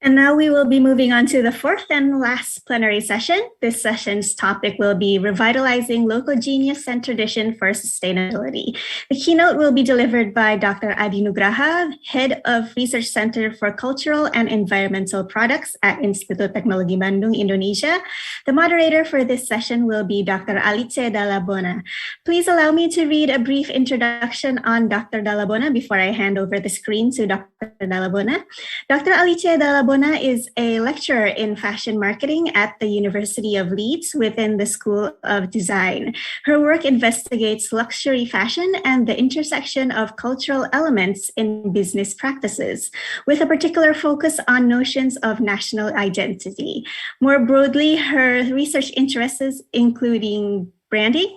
And now we will be moving on to the fourth and last plenary session. This session's topic will be Revitalizing Local Genius and Tradition for Sustainability. The keynote will be delivered by Dr. Adhi Nugraha, Head of Research Center for Cultural and Environmental Products at Institute of Technology Bandung, Indonesia. The moderator for this session will be Dr. Alice Dalla Bona. Please allow me to read a brief introduction on Dr. Dalla Bona before I hand over the screen to Dr. Dalla Bona. Dr. Alice Dalla Bona is a lecturer in fashion marketing at the University of Leeds within the School of Design. Her work investigates luxury fashion and the intersection of cultural elements in business practices, with a particular focus on notions of national identity. More broadly, her research interests including branding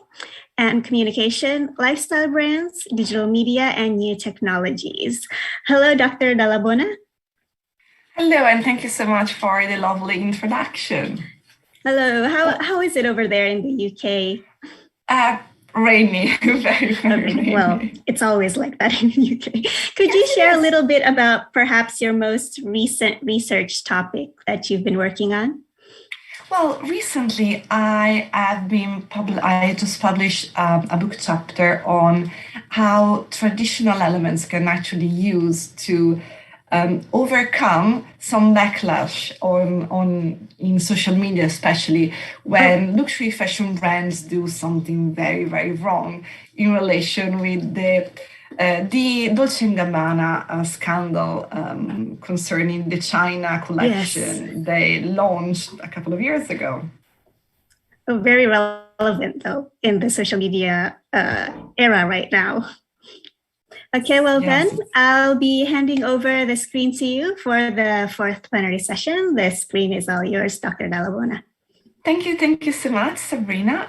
and communication, lifestyle brands, digital media, and new technologies. Hello, Dr. Dalla Bona. Hello, and thank you so much for the lovely introduction. Hello, how is it over there in the UK? Rainy, very rainy. Well, it's always like that in the UK. Could you share a little bit about perhaps your most recent research topic that you've been working on? Well, recently I just published a book chapter on how traditional elements can actually use to overcome some backlash in social media, especially when luxury fashion brands do something very, very wrong in relation with the Dolce & Gabbana scandal concerning the China collection they launched a couple of years ago. Very relevant, though, in the social media era right now. Okay, well then, I'll be handing over the screen to you for the fourth plenary session. The screen is all yours, Dr. Dalla Bona. Thank you so much, Sabrina.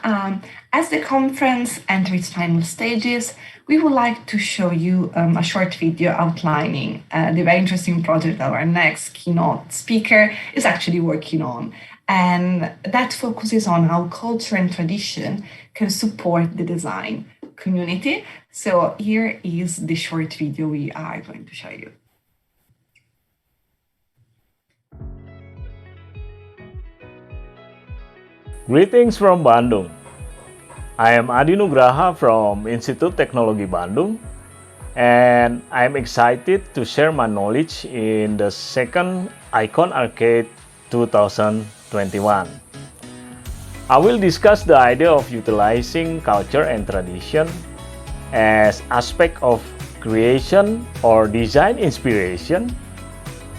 As the conference enters its final stages, we would like to show you a short video outlining the very interesting project that our next keynote speaker is actually working on. And that focuses on how culture and tradition can support the design community. So here is the short video we are going to show you. Greetings from Bandung. I am Adhi Nugraha from Institute of Technology Bandung, and I'm excited to share my knowledge in the second Icon Arcade 2021. I will discuss the idea of utilizing culture and tradition as aspect of creation or design inspiration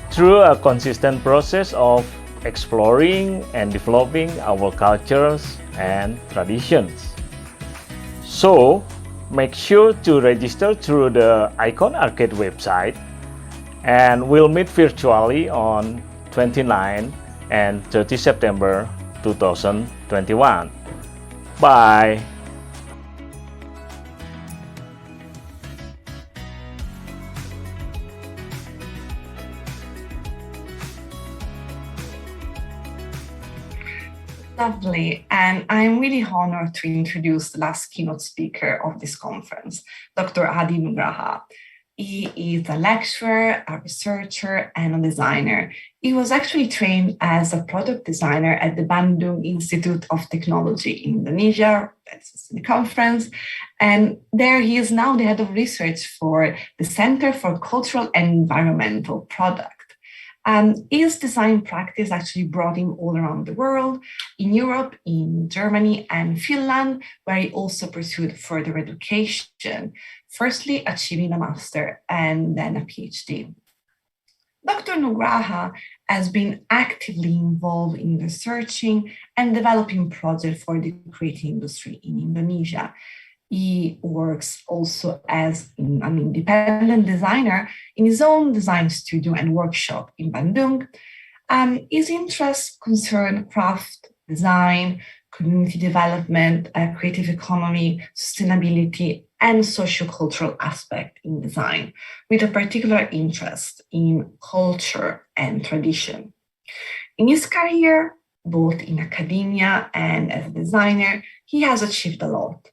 through a consistent process of exploring and developing our cultures and traditions. So, make sure to register through the Icon Arcade website, and we'll meet virtually on 29 and 30 September 2021. Bye! Lovely, and I'm really honored to introduce the last keynote speaker of this conference, Dr. Adhi Nugraha. He is a lecturer, a researcher, and a designer. He was actually trained as a product designer at the Bandung Institute of Technology in Indonesia, that's the conference, and there he is now the head of research for the Center for Cultural and Environmental Products. His design practice actually brought him all around the world, in Europe, in Germany, and Finland, where he also pursued further education, firstly achieving a master and then a PhD. Dr. Nugraha has been actively involved in researching and developing projects for the creative industry in Indonesia. He works also as an independent designer in his own design studio and workshop in Bandung. His interests concern craft, design, community development, creative economy, sustainability, and sociocultural aspect in design, with a particular interest in culture and tradition. In his career, both in academia and as a designer, he has achieved a lot.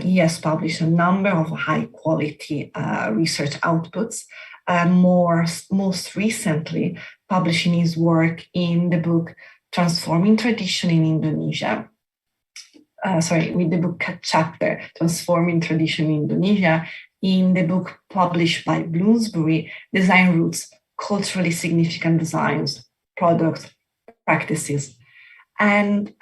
He has published a number of high-quality research outputs most recently publishing his work in the book Transforming Tradition in Indonesia. With the book chapter Transforming Tradition in Indonesia, in the book published by Bloomsbury, Design Roots, Culturally Significant Designs, Products, Practices. And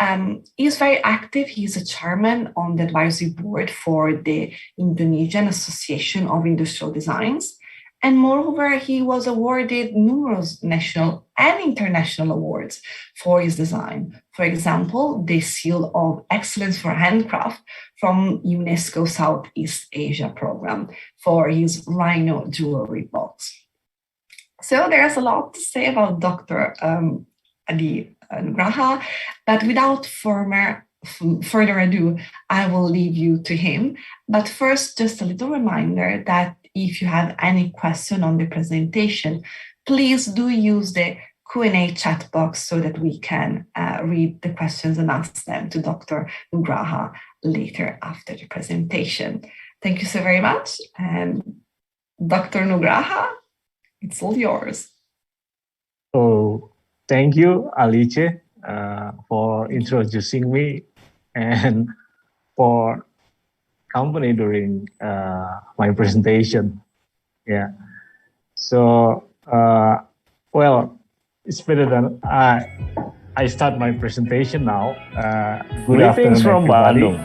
he's very active. He's a chairman on the advisory board for the Indonesian Association of Industrial Designs. And moreover, he was awarded numerous national and international awards for his design. For example, the Seal of Excellence for Handcraft from UNESCO Southeast Asia program for his Rhino jewelry box. So there's a lot to say about Dr. Adhi Nugraha, but without further ado, I will leave you to him. But first, just a little reminder that if you have any question on the presentation, please do use the Q&A chat box so that we can read the questions and ask them to Dr. Nugraha later after the presentation. Thank you so very much. And Dr. Nugraha, it's all yours. So thank you, Alice, for introducing me and for company during my presentation. Yeah. So, well, it's better than I start my presentation now. Good afternoon, from everybody. Bandung.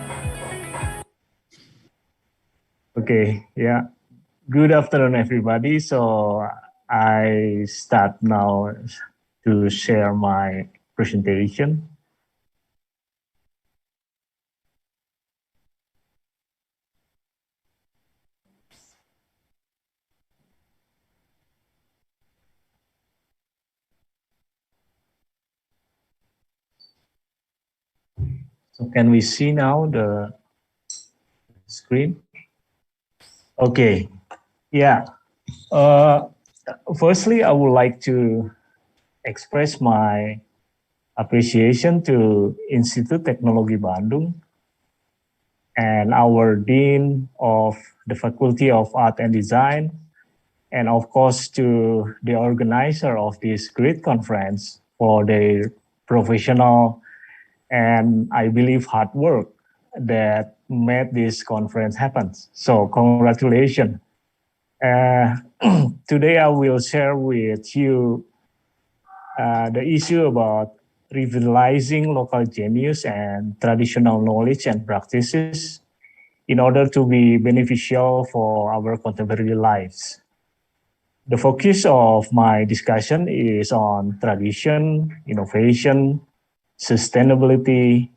Okay, yeah. Good afternoon, everybody. So I start now to share my presentation. So can we see now the screen? Okay, yeah. Firstly, I would like to express my appreciation to Institute Technology Bandung and our Dean of the Faculty of Art and Design, and of course to the organizer of this great conference for their professional and I believe hard work that made this conference happen. So congratulations. Today I will share with you the issue about revitalizing local genius and traditional knowledge and practices in order to be beneficial for our contemporary lives. The focus of my discussion is on tradition, innovation, sustainability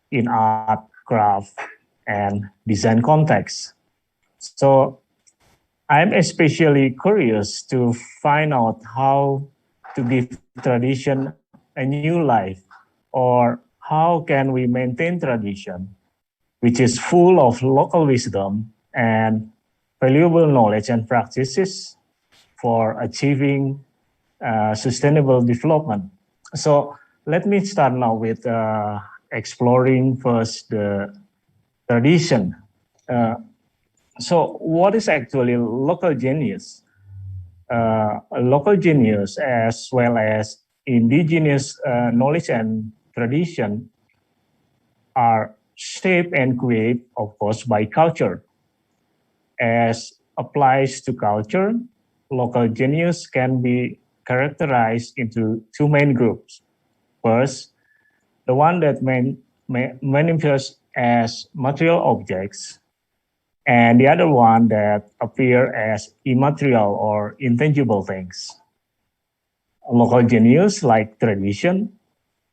in art, craft, and design contexts. So I'm especially curious to find out how to give tradition a new life, or how can we maintain tradition, which is full of local wisdom and valuable knowledge and practices for achieving sustainable development. So let me start now with exploring first the tradition. So what is actually local genius? Local genius as well as indigenous knowledge and tradition are shaped and created, of course, by culture. As applies to culture, local genius can be characterized into two main groups. First, the one that manifests as material objects, and the other one that appear as immaterial or intangible things. Local genius, like tradition,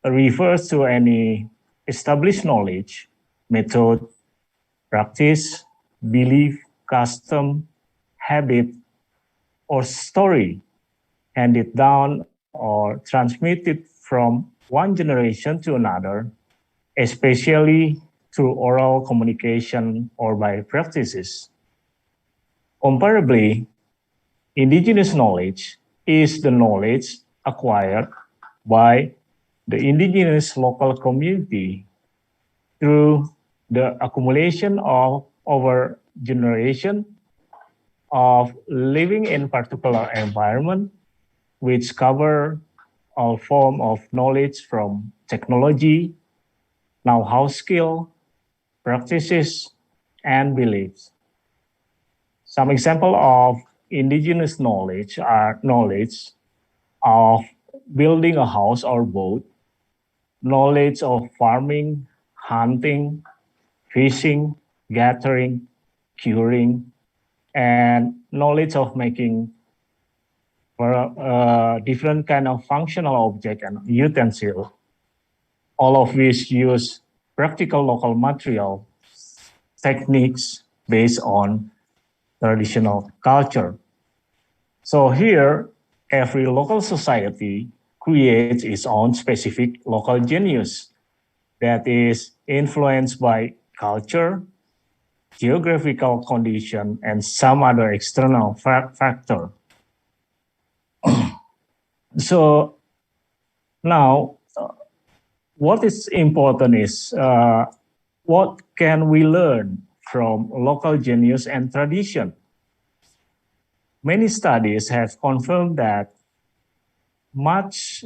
refers to any established knowledge, method, practice, belief, custom, habit, or story handed down or transmitted from one generation to another, especially through oral communication or by practices. Comparably, indigenous knowledge is the knowledge acquired by the indigenous local community through the accumulation of over generation of living in particular environment, which cover all form of knowledge from technology, know-how skill, practices, and beliefs. Some example of indigenous knowledge are knowledge of building a house or boat, knowledge of farming, hunting, fishing, gathering, curing, and knowledge of making different kind of functional object and utensil, all of which use practical local material techniques based on traditional culture. So here, every local society creates its own specific local genius that is influenced by culture, geographical condition, and some other external factor. So now, what is important is what can we learn from local genius and tradition? Many studies have confirmed that much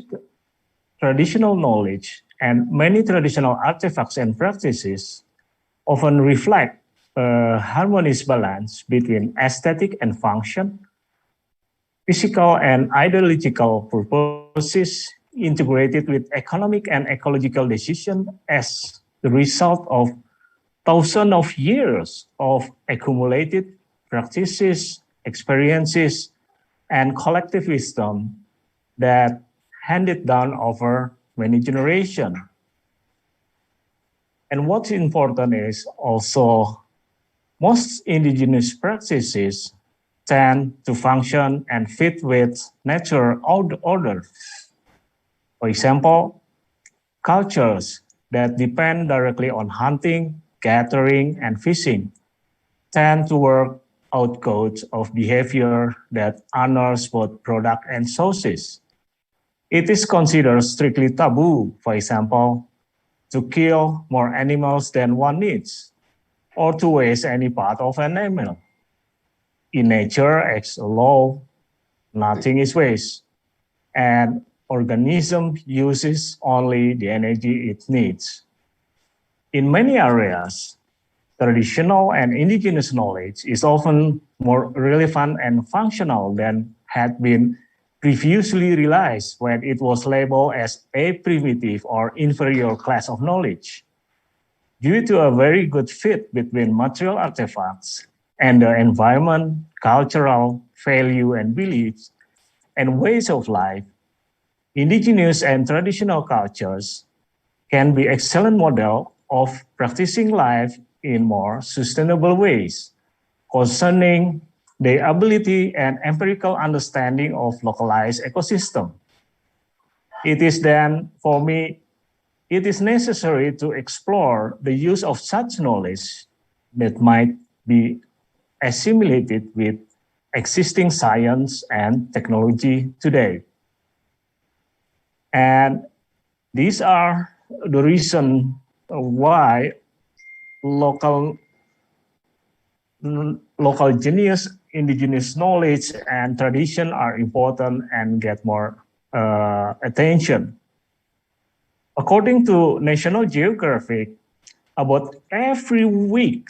traditional knowledge and many traditional artifacts and practices often reflect a harmonious balance between aesthetic and function, physical and ideological purposes integrated with economic and ecological decision as the result of thousands of years of accumulated practices, experiences, and collective wisdom that handed down over many generations. And what's important is also most indigenous practices tend to function and fit with natural order. For example, cultures that depend directly on hunting, gathering, and fishing tend to work out codes of behavior that honors both product and sources. It is considered strictly taboo, for example, to kill more animals than one needs, or to waste any part of an animal. In nature, as a law, nothing is waste, and organism uses only the energy it needs. In many areas, traditional and indigenous knowledge is often more relevant and functional than had been previously realized when it was labeled as a primitive or inferior class of knowledge. Due to a very good fit between material artifacts and the environment, cultural value and beliefs, and ways of life, indigenous and traditional cultures can be excellent model of practicing life in more sustainable ways, concerning the ability and empirical understanding of localized ecosystem. It is then, for me, it is necessary to explore the use of such knowledge that might be assimilated with existing science and technology today. And these are the reason why local genius, indigenous knowledge, and tradition are important and get more attention. According to National Geographic, about every week,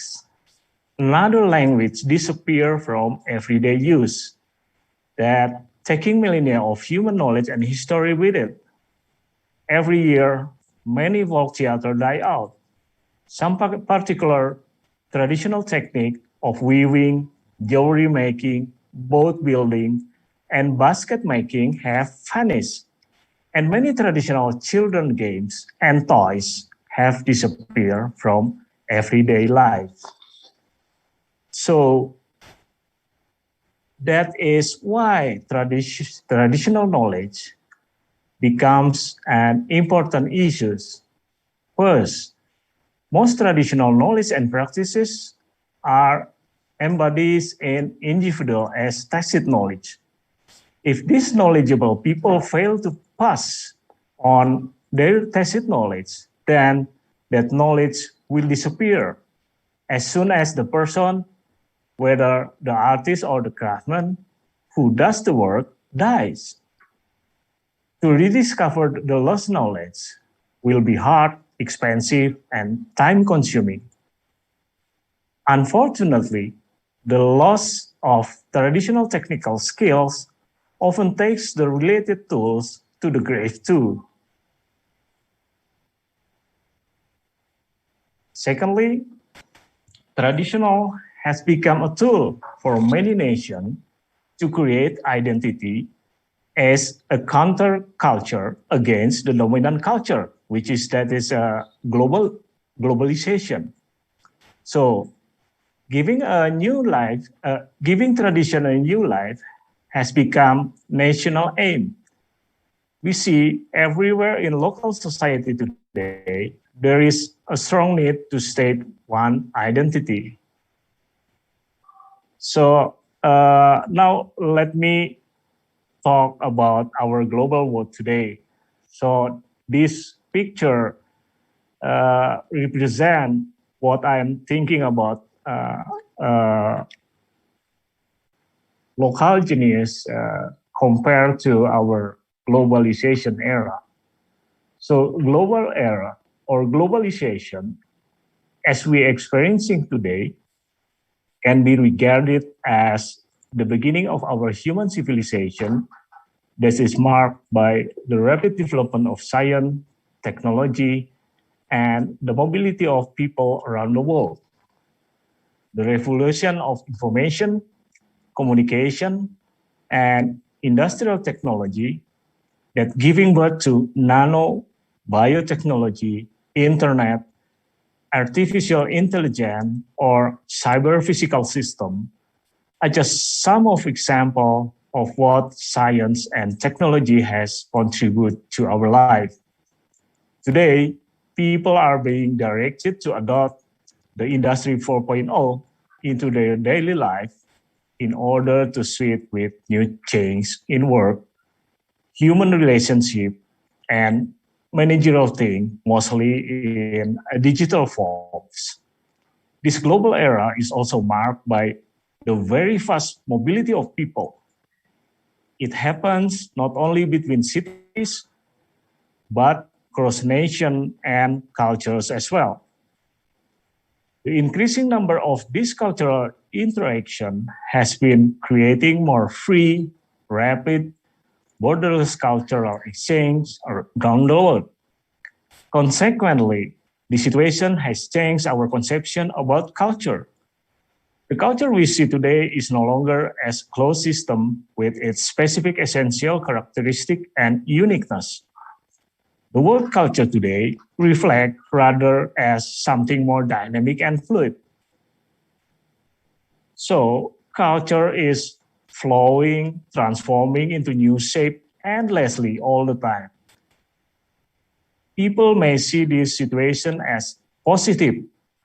another language disappears from everyday use, that taking millennia of human knowledge and history with it. Every year, many folk theater die out. Some particular traditional technique of weaving, jewelry making, boat building, and basket making have vanished. And many traditional children games and toys have disappeared from everyday life. So that is why traditional knowledge becomes an important issue. First, most traditional knowledge and practices are embodied in individual as tacit knowledge. If these knowledgeable people fail to pass on their tacit knowledge, then that knowledge will disappear as soon as the person whether the artist or the craftsman who does the work dies. To rediscover the lost knowledge will be hard, expensive, and time-consuming. Unfortunately, the loss of traditional technical skills often takes the related tools to the grave too. Secondly, traditional has become a tool for many nations to create identity as a counterculture against the dominant culture, which is globalization. So giving tradition a new life has become national aim. We see everywhere in local society today, there is a strong need to state one identity. So now let me talk about our global world today. So this picture represents what I'm thinking about local genius compared to our globalization era. So global era or globalization, as we're experiencing today, can be regarded as the beginning of our human civilization that is marked by the rapid development of science, technology, and the mobility of people around the world. The revolution of information, communication, and industrial technology that giving birth to nano, biotechnology, internet, artificial intelligence, or cyber physical system are just some of examples of what science and technology has contributed to our life. Today, people are being directed to adopt the Industry 4.0 into their daily life in order to suit with new change in work, human relationship, and managerial things, mostly in digital forms. This global era is also marked by the very fast mobility of people. It happens not only between cities, but across nations and cultures as well. The increasing number of this cultural interaction has been creating more free, rapid, borderless cultural exchange around the world. Consequently, the situation has changed our conception about culture. The culture we see today is no longer as closed system with its specific essential characteristic and uniqueness. The word culture today reflects rather as something more dynamic and fluid. So culture is flowing, transforming into new shape endlessly all the time. People may see this situation as positive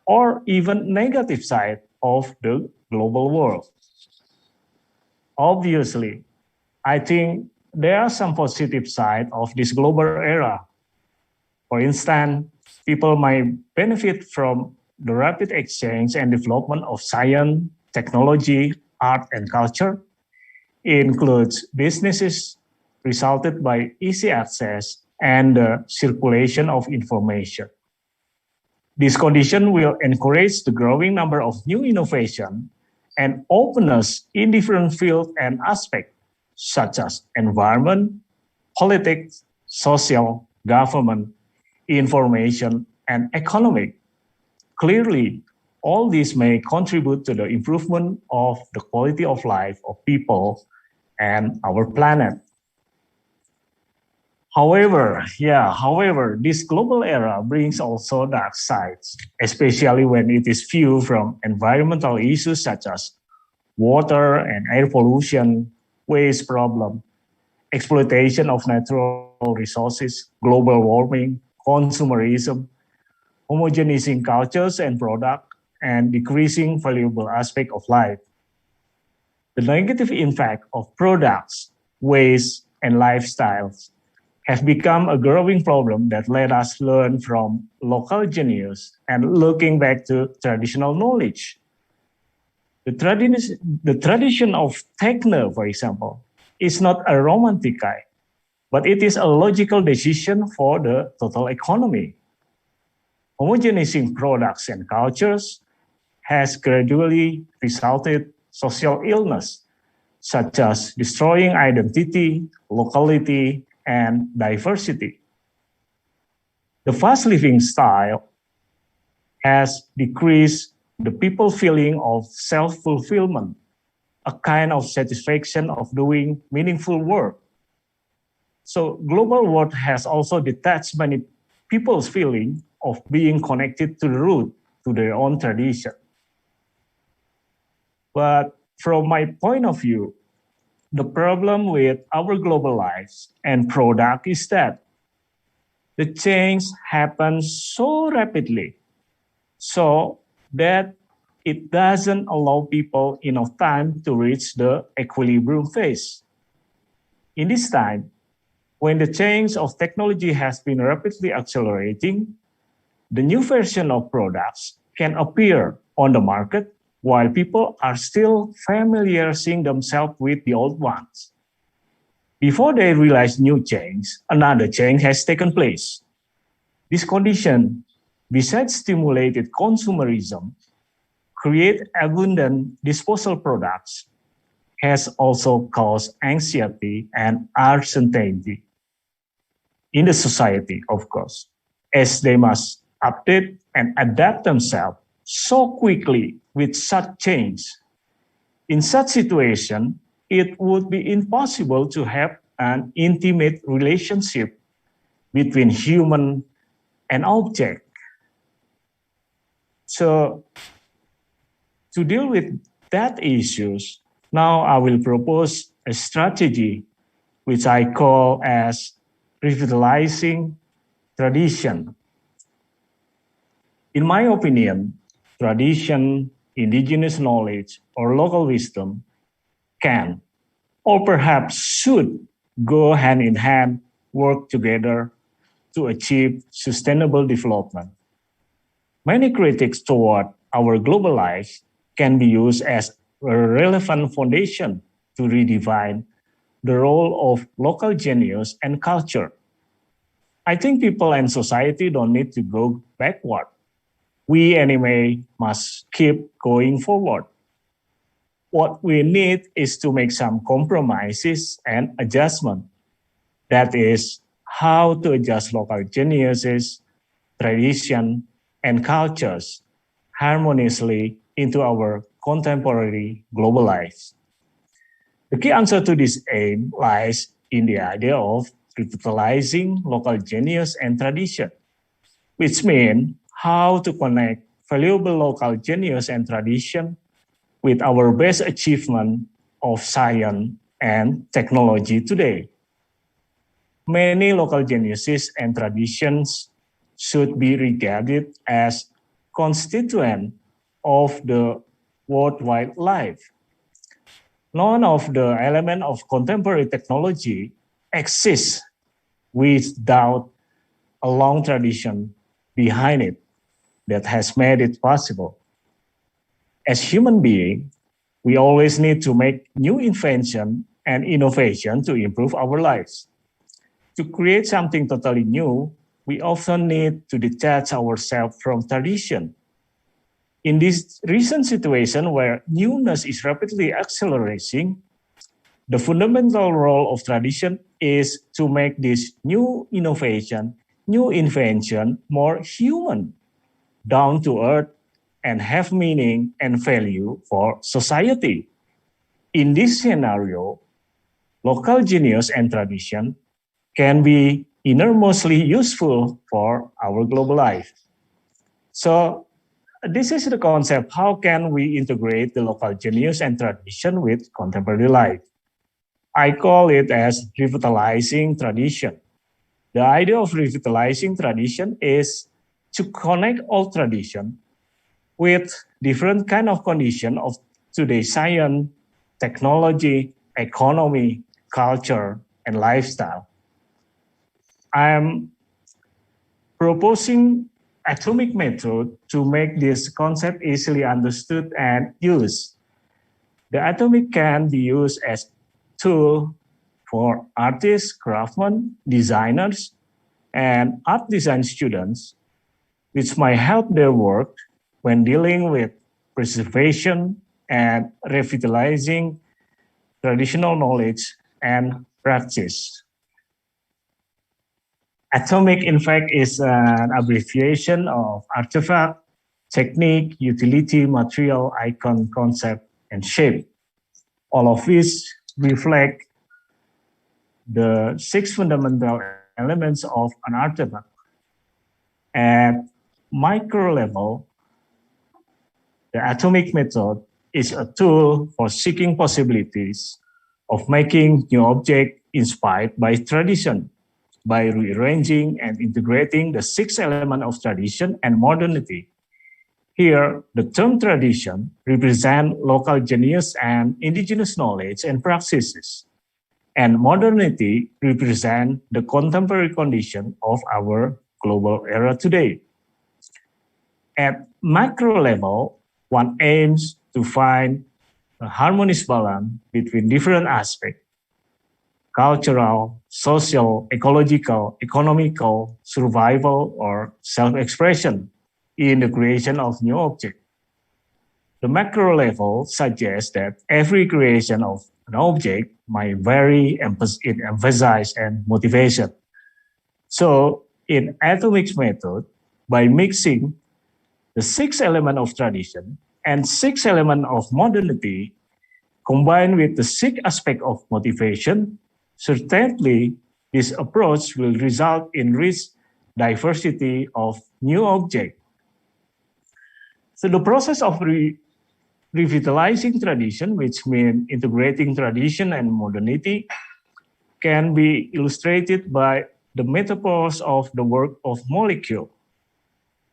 or even negative side of the global world. Obviously, I think there are some positive side of this global era. For instance, people might benefit from the rapid exchange and development of science, technology, art, and culture. It includes businesses resulted by easy access and the circulation of information. This condition will encourage the growing number of new innovation and openness in different fields and aspects, such as environment, politics, social, government, information, and economic. Clearly, all these may contribute to the improvement of the quality of life of people and our planet. However, this global era brings also dark sides, especially when it is viewed from environmental issues such as water and air pollution, waste problem, exploitation of natural resources, global warming, consumerism, homogenizing cultures and products, and decreasing valuable aspect of life. The negative impact of products, waste, and lifestyles have become a growing problem that let us learn from local genius and looking back to traditional knowledge. The tradition of techno, for example, is not a romantic kind, but it is a logical decision for the total economy. Homogenizing products and cultures has gradually resulted social illness, such as destroying identity, locality, and diversity. The fast living style has decreased the people's feeling of self-fulfillment, a kind of satisfaction of doing meaningful work. So global world has also detached many people's feeling of being connected to the root, to their own tradition. But from my point of view, the problem with our global lives and product is that the change happens so rapidly, so that it doesn't allow people enough time to reach the equilibrium phase. In this time, when the change of technology has been rapidly accelerating, the new version of products can appear on the market while people are still familiarizing themselves with the old ones. Before they realize new change, another change has taken place. This condition, besides stimulated consumerism, create abundant disposable products, has also caused anxiety and uncertainty in the society, of course, as they must update and adapt themselves so quickly with such change. In such situation, it would be impossible to have an intimate relationship between human and object. So to deal with that issues, now I will propose a strategy which I call as revitalizing tradition. In my opinion, tradition, indigenous knowledge, or local wisdom can, or perhaps should, go hand in hand, work together to achieve sustainable development. Many critics toward our global life can be used as a relevant foundation to redefine the role of local genius and culture. I think people and society don't need to go backward. We anyway must keep going forward. What we need is to make some compromises and adjustment. That is, how to adjust local geniuses, tradition, and cultures harmoniously into our contemporary global lives. The key answer to this aim lies in the idea of revitalizing local genius and tradition, which means how to connect valuable local genius and tradition with our best achievement of science and technology today. Many local geniuses and traditions should be regarded as constituent of the worldwide life. None of the elements of contemporary technology exists without a long tradition behind it that has made it possible. As human beings, we always need to make new invention and innovation to improve our lives. To create something totally new, we often need to detach ourselves from tradition. In this recent situation where newness is rapidly accelerating, the fundamental role of tradition is to make this new innovation, new invention more human, down to earth, and have meaning and value for society. In this scenario, local genius and tradition can be enormously useful for our global life. So this is the concept. How can we integrate the local genius and tradition with contemporary life? I call it as revitalizing tradition. The idea of revitalizing tradition is to connect all tradition with different kind of condition of today's science, technology, economy, culture, and lifestyle. I'm proposing atomic method to make this concept easily understood and used. The atomic can be used as tool for artists, craftsmen, designers, and art design students, which might help their work when dealing with preservation and revitalizing traditional knowledge and practice. Atomic, in fact, is an abbreviation of artifact, technique, utility, material, icon, concept, and shape, all of which reflect the 6 fundamental elements of an artifact. At micro level, the atomic method is a tool for seeking possibilities of making new objects inspired by tradition, by rearranging and integrating the 6 elements of tradition and modernity. Here, the term tradition represents local genius and indigenous knowledge and practices, and modernity represents the contemporary condition of our global era today. At macro level, one aims to find a harmonious balance between different aspects: cultural, social, ecological, economical, survival, or self-expression in the creation of new objects. The macro level suggests that every creation of an object might vary in emphasis and motivation. So in atomic method, by mixing the 6 elements of tradition and 6 elements of modernity, combined with the 6 aspects of motivation, certainly this approach will result in rich diversity of new objects. So the process of revitalizing tradition, which means integrating tradition and modernity, can be illustrated by the metaphors of the work of molecule.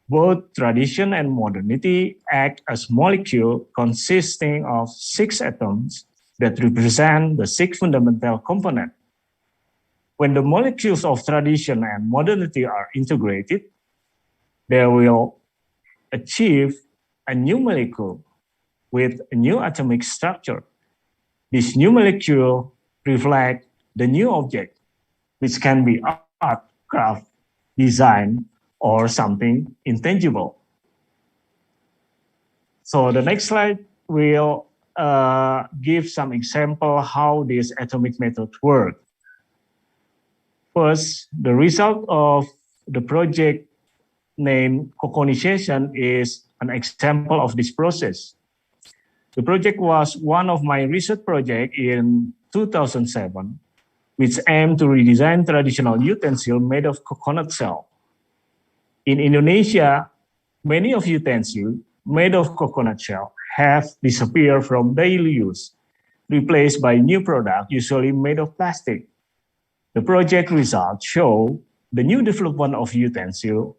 Both tradition and modernity act as molecules consisting of 6 atoms that represent the 6 fundamental components. When the molecules of tradition and modernity are integrated, they will achieve a new molecule with a new atomic structure. This new molecule reflects the new object, which can be art, craft, design, or something intangible. So the next slide will give some example how this atomic method works. First, the result of the project named coconization is an example of this process. The project was one of my research projects in 2007, which aimed to redesign traditional utensils made of coconut shell. In Indonesia, many of utensils made of coconut shell have disappeared from daily use, replaced by new products usually made of plastic. The project results show the new development of utensils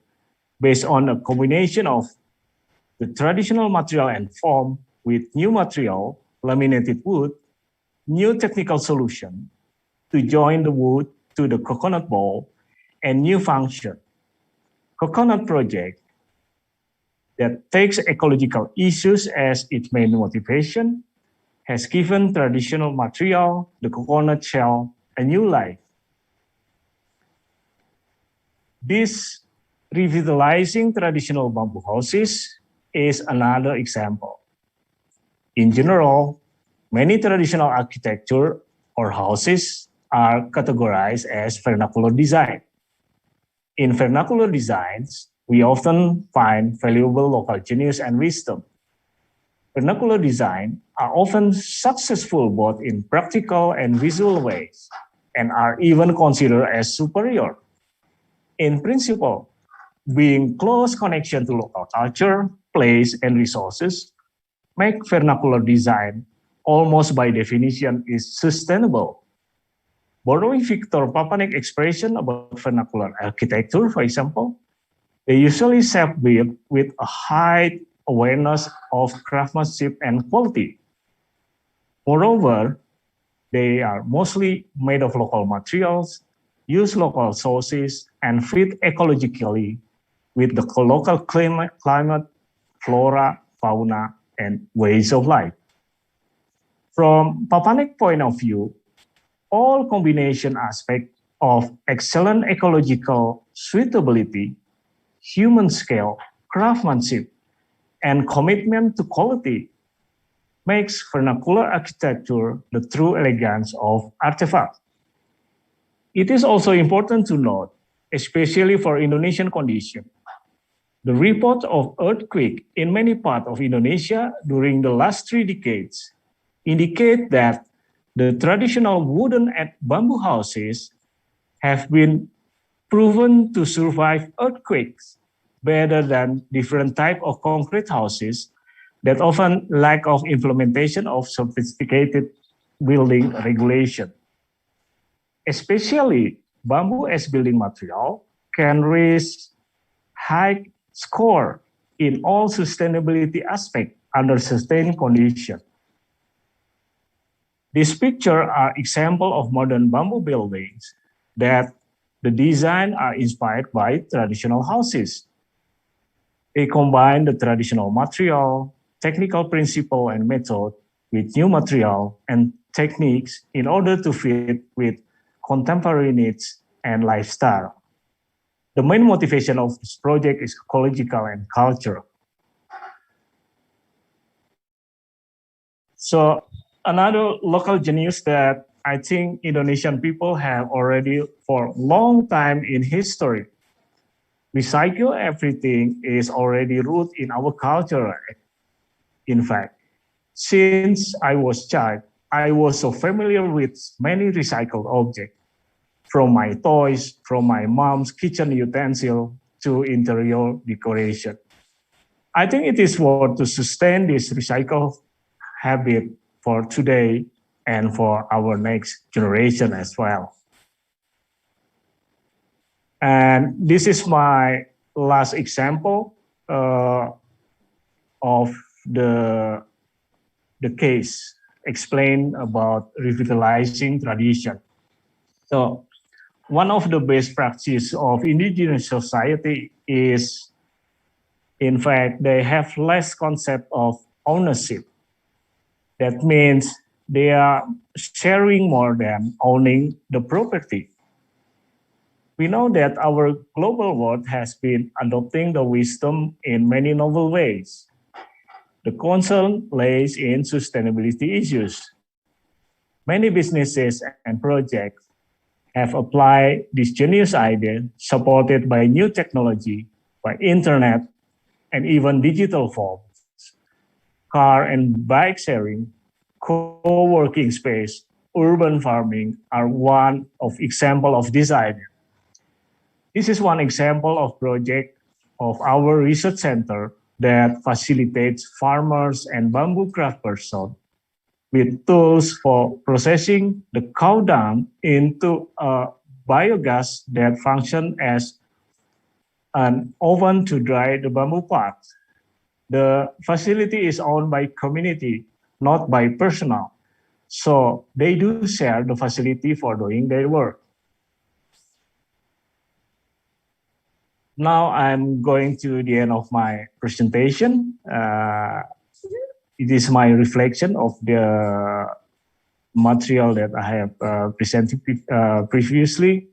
based on a combination of the traditional material and form with new material, laminated wood, new technical solution to join the wood to the coconut ball, and new function. Coconut project that takes ecological issues as its main motivation has given traditional material, the coconut shell, a new life. This revitalizing traditional bamboo houses is another example. In general, many traditional architecture or houses are categorized as vernacular design. In vernacular designs, we often find valuable local genius and wisdom. Vernacular design are often successful both in practical and visual ways, and are even considered as superior. In principle, being close connection to local culture, place, and resources make vernacular design almost by definition is sustainable. Borrowing Victor Papanik's expression about vernacular architecture, for example, they usually self-built with a high awareness of craftsmanship and quality. Moreover, they are mostly made of local materials, use local sources, and fit ecologically with the local climate, flora, fauna, and ways of life. From Papanic point of view, all combination aspects of excellent ecological suitability, human scale, craftsmanship, and commitment to quality makes vernacular architecture the true elegance of artifacts. It is also important to note, especially for Indonesian conditions, the report of earthquake in many parts of Indonesia during the last 3 decades indicate that the traditional wooden and bamboo houses have been proven to survive earthquakes better than different types of concrete houses that often lack of implementation of sophisticated building regulation. Especially bamboo as building material can reach high score in all sustainability aspects under sustained conditions. These pictures are examples of modern bamboo buildings that the design are inspired by traditional houses. They combine the traditional material, technical principle and method with new material and techniques in order to fit with contemporary needs and lifestyle. The main motivation of this project is ecological and cultural. So another local genius that I think Indonesian people have already for a long time in history. Recycle everything is already rooted in our culture. In fact, since I was child, I was so familiar with many recycled objects, from my toys, from my mom's kitchen utensil to interior decoration. I think it is worth to sustain this recycle habit for today and for our next generation as well. And this is my last example of the case explained about revitalizing tradition. So one of the best practices of indigenous society is, in fact, they have less concept of ownership. That means they are sharing more than owning the property. We know that our global world has been adopting the wisdom in many novel ways. The concern lays in sustainability issues. Many businesses and projects have applied this genius idea supported by new technology, by internet, and even digital forms. Car and bike sharing, co-working space, urban farming are one of example of this idea. This is one example of project of our research center that facilitates farmers and bamboo craft person with tools for processing the cow dung into a biogas that function as an oven to dry the bamboo parts. The facility is owned by community, not by personnel. So they do share the facility for doing their work. Now I'm going to the end of my presentation. It is my reflection of the material that I have presented previously.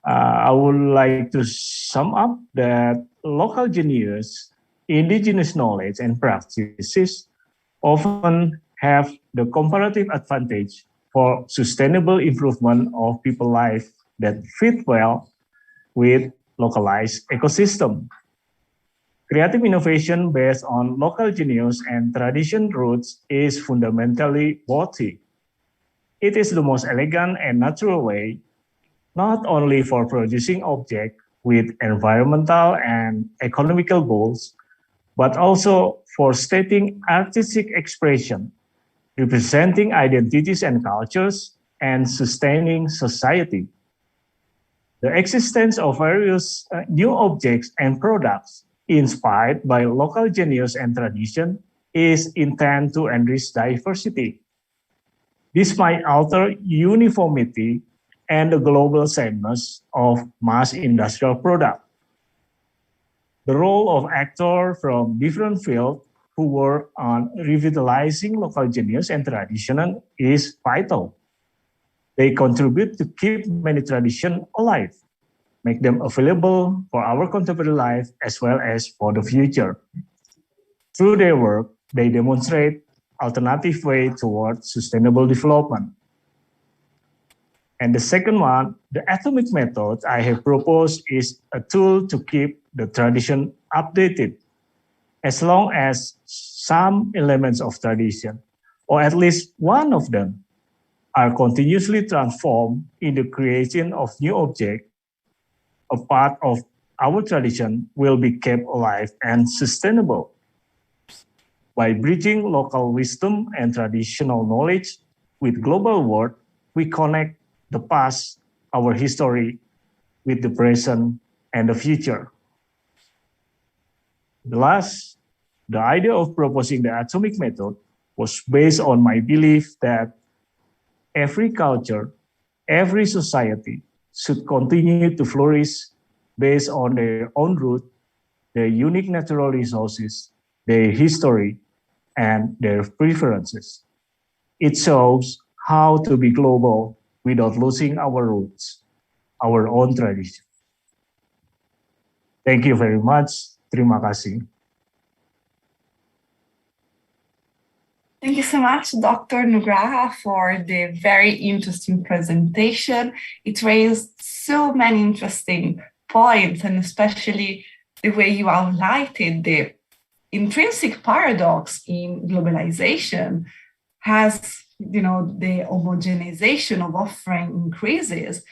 I would like to sum up that local genius, indigenous knowledge and practices often have the comparative advantage for sustainable improvement of people's life that fit well with localized ecosystem. Creative innovation based on local genius and tradition roots is fundamentally worthy. It is the most elegant and natural way, not only for producing objects with environmental and economical goals, but also for stating artistic expression, representing identities and cultures, and sustaining society. The existence of various new objects and products inspired by local genius and tradition is intended to enrich diversity. This might alter uniformity and the global sameness of mass industrial product. The role of actors from different fields who work on revitalizing local genius and tradition is vital. They contribute to keep many traditions alive, make them available for our contemporary life as well as for the future. Through their work, they demonstrate alternative way towards sustainable development. And the second one, the atomic method I have proposed is a tool to keep the tradition updated, as long as some elements of tradition, or at least one of them, are continuously transformed in the creation of new objects. A part of our tradition will be kept alive and sustainable. By bridging local wisdom and traditional knowledge with global world, we connect the past, our history, with the present and the future. The idea of proposing the atomic method was based on my belief that every culture, every society should continue to flourish based on their own root, their unique natural resources, their history, and their preferences. It shows how to be global without losing our roots, our own tradition. Thank you very much. Terima kasih. Thank you so much, Dr. Nugraha, for the very interesting presentation. It raised so many interesting points, and especially the way you highlighted the intrinsic paradox in globalization. As the homogenization of offering increases,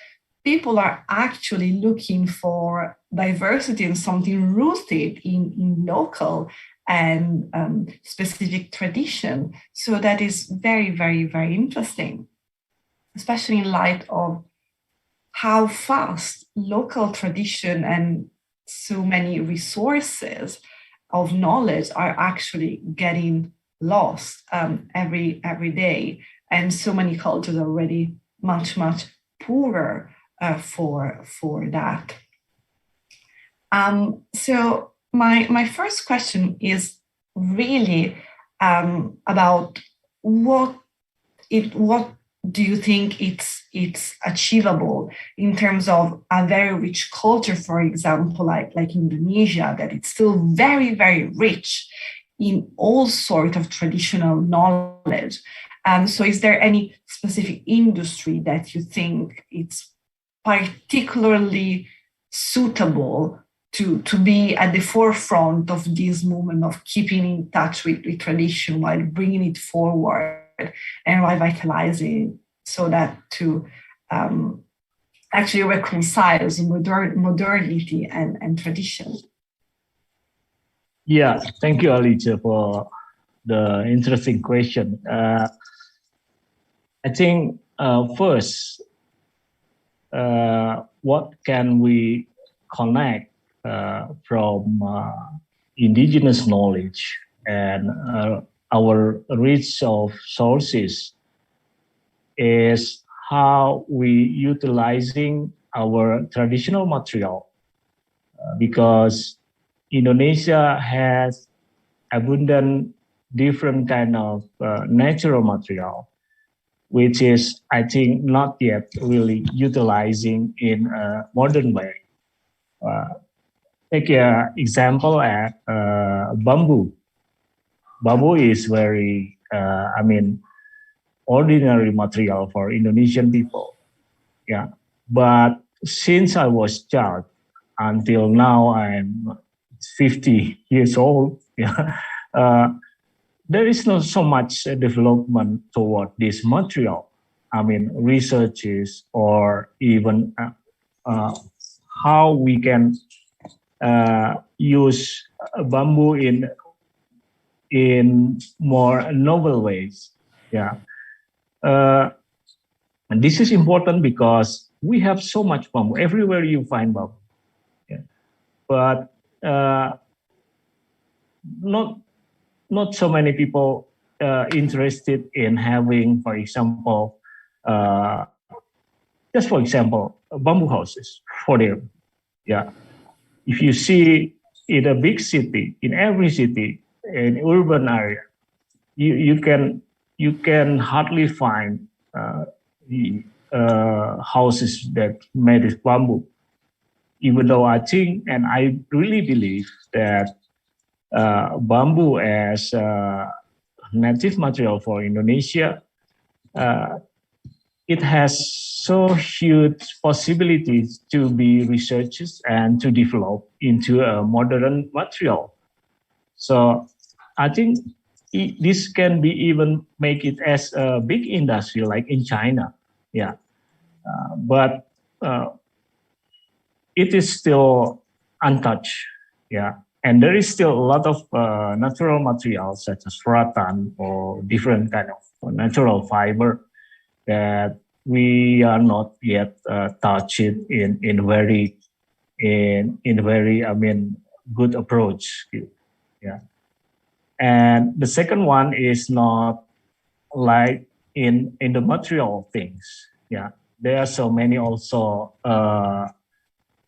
people are actually looking for diversity and something rooted in local and specific tradition. So that is very, very, very interesting, especially in light of how fast local tradition and so many resources of knowledge are actually getting lost every day, and so many cultures are already much poorer for that. So my first question is really about what do you think it's achievable in terms of a very rich culture, for example, like Indonesia, that it's still very, very rich in all sorts of traditional knowledge. So is there any specific industry that you think it's particularly suitable to be at the forefront of this movement of keeping in touch with tradition while bringing it forward and revitalizing, so that to actually reconciles modernity and tradition? Yeah, thank you, Alice, for the interesting question. I think first, what can we connect from indigenous knowledge and our reach of sources is how we utilizing our traditional material, because Indonesia has abundant different kind of natural material, which is, I think, not yet really utilizing in a modern way. Take an example at bamboo. Bamboo is very, ordinary material for Indonesian people. Yeah, but since I was child until now I'm 50 years old, yeah, there is not so much development toward this material. Researches or even how we can use bamboo in more novel ways. Yeah, and this is important because we have so much bamboo everywhere you find bamboo. Yeah. But not so many people interested in having, for example, bamboo houses for them. Yeah, if you see in a big city, in every city, in urban area, you can hardly find houses that made of bamboo. Even though I think, and I really believe that bamboo as a native material for Indonesia, it has so huge possibilities to be researched and to develop into a modern material. So I think this can be even make it as a big industry like in China. Yeah, but it is still untouched. Yeah, and there is still a lot of natural materials such as rattan or different kind of natural fiber that we are not yet touched in very I mean good approach. Yeah, and the second one is not like in the material things. Yeah, there are so many also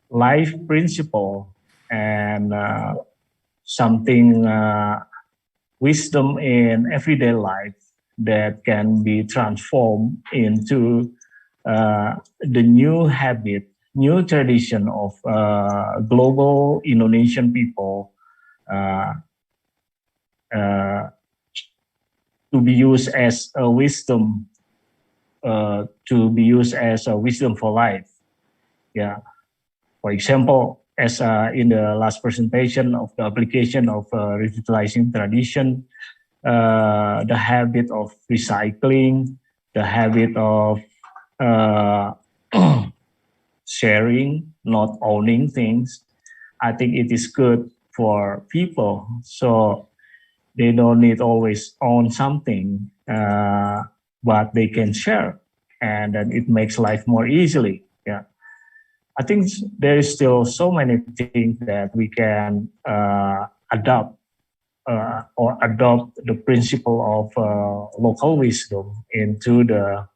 life principle and something wisdom in everyday life that can be transformed into the new habit, new tradition of global Indonesian people to be used as a wisdom, to be used as a wisdom for life. Yeah. For example, as in the last presentation of the application of revitalizing tradition, the habit of recycling, the habit of sharing, not owning things. I think it is good for people. So they don't need always own something, but they can share, and then it makes life more easily. Yeah, I think there is still so many things that we can adopt or adopt the principle of local wisdom into the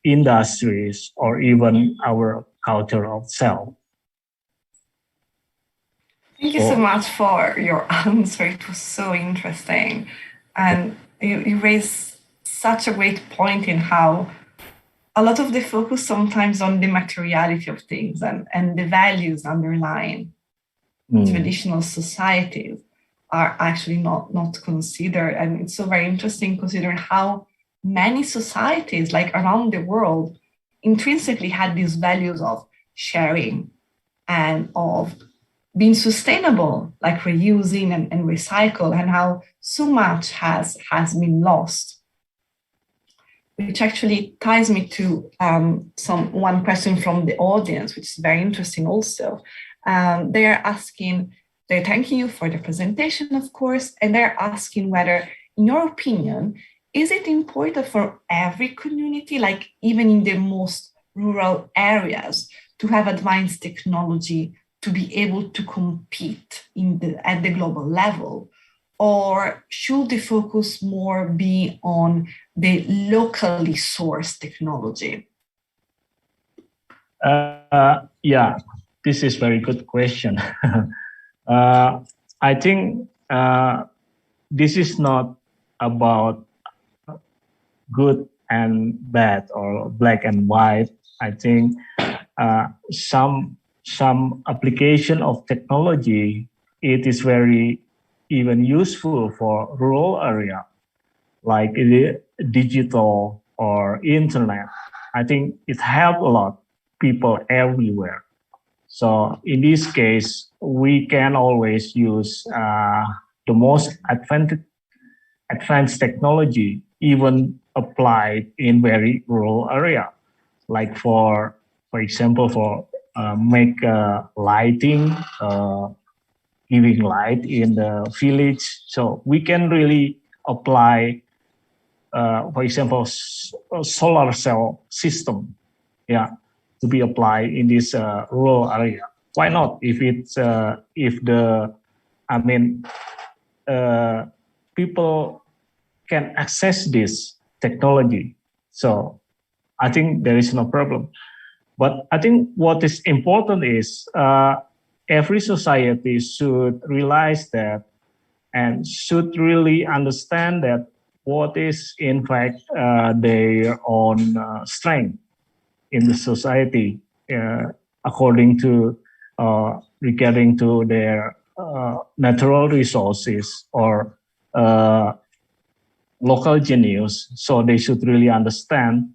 industries or even our culture of self. Thank you so much for your answer. It was so interesting. And you raised such a great point in how a lot of the focus sometimes on the materiality of things and the values underlying traditional societies are actually not considered. And it's so very interesting considering how many societies like around the world intrinsically had these values of sharing and of being sustainable, like reusing and recycle, and how so much has been lost. Which actually ties me to one question from the audience, which is very interesting also. They're thanking you for the presentation, of course, and they're asking whether, in your opinion, is it important for every community, like even in the most rural areas, to have advanced technology to be able to compete at the global level? Or should the focus more be on the locally sourced technology? Yeah, this is very good question. I think this is not about good and bad or black and white. I think some application of technology, it is very even useful for rural area, like digital or internet. I think it helps a lot people everywhere. So in this case, we can always use the most advanced technology, even applied in very rural area, like for example, for make lighting, giving light in the village. So we can really apply, for example, a solar cell system, yeah, to be applied in this rural area. Why not? If it's people can access this technology, so I think there is no problem. But I think what is important is every society should realize that and should really understand that what is in fact their own strength in the society according to regarding to their natural resources or local genius. So they should really understand.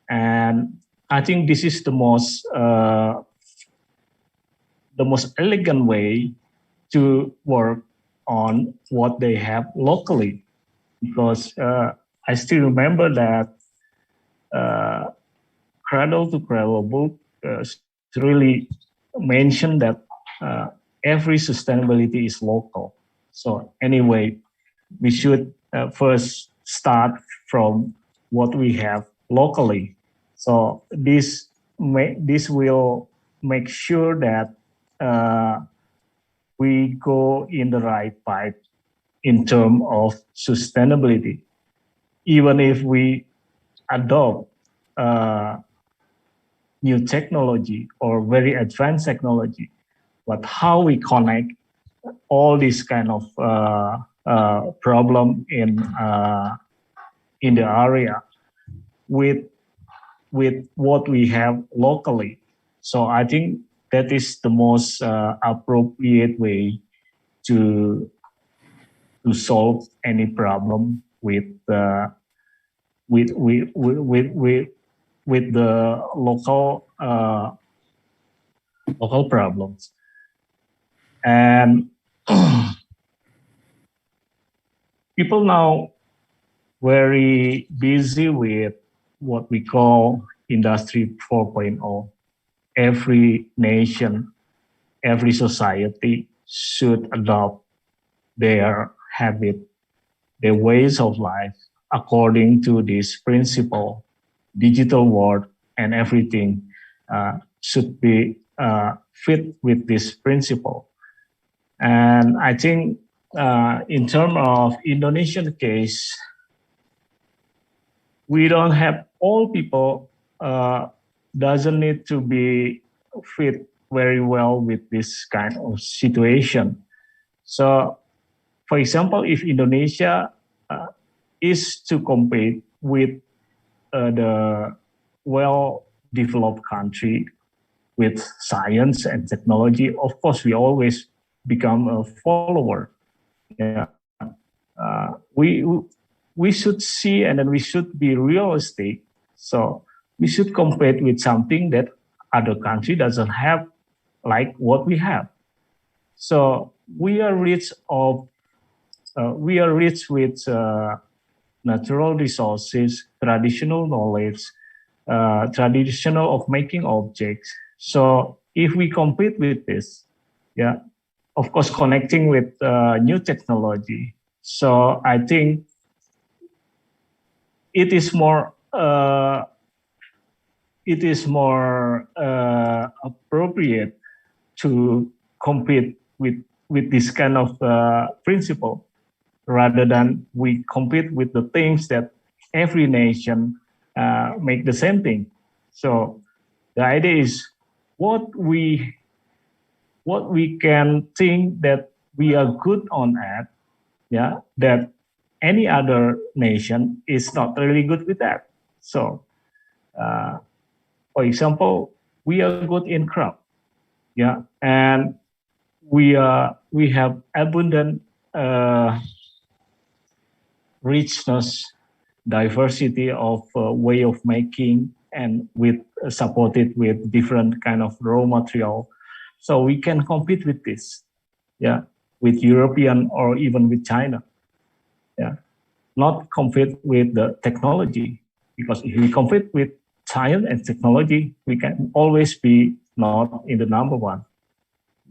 And I think this is the most elegant way to work on what they have locally, because I still remember that Cradle to Cradle book really mentioned that every sustainability is local. So anyway, we should first start from what we have locally. So this will make sure that we go in the right path in terms of sustainability. Even if we adopt new technology or very advanced technology, but how we connect all this kind of problem in the area with what we have locally. So I think that is the most appropriate way to solve any problem with the local local problems. And people now very busy with what we call Industry 4.0. Every nation, every society should adopt their habit, their ways of life according to this principle. Digital world and everything should be fit with this principle. And I think in terms of Indonesian case, we don't have all people doesn't need to be fit very well with this kind of situation. So, for example, if Indonesia is to compete with the well-developed country with science and technology, of course, we always become a follower. Yeah, we should see, and then we should be realistic. So we should compete with something that other country doesn't have, like what we have. So we are rich with natural resources, traditional knowledge, traditional of making objects. So if we compete with this, yeah, of course, connecting with new technology. So I think it is more appropriate to compete with this kind of principle, rather than we compete with the things that every nation make the same thing. So the idea is what we can think that we are good on at, yeah, that any other nation is not really good with that. So, for example, we are good in craft, yeah, and we have abundant richness, diversity of way of making, and supported with different kind of raw material. So we can compete with this, yeah, with European or even with China, yeah, not compete with the technology, because if we compete with science and technology, we can always be not in the number one.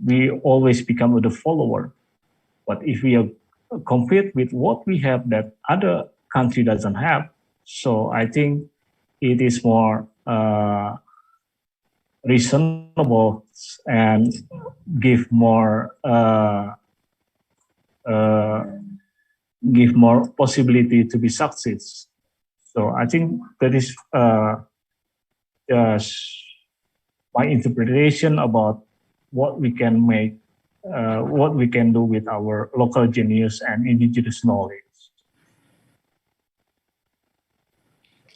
We always become the follower. But if we compete with what we have that other country doesn't have, so I think it is more reasonable and give more possibility to be success. So I think that is my interpretation about what we can make what we can do with our local genius and indigenous knowledge.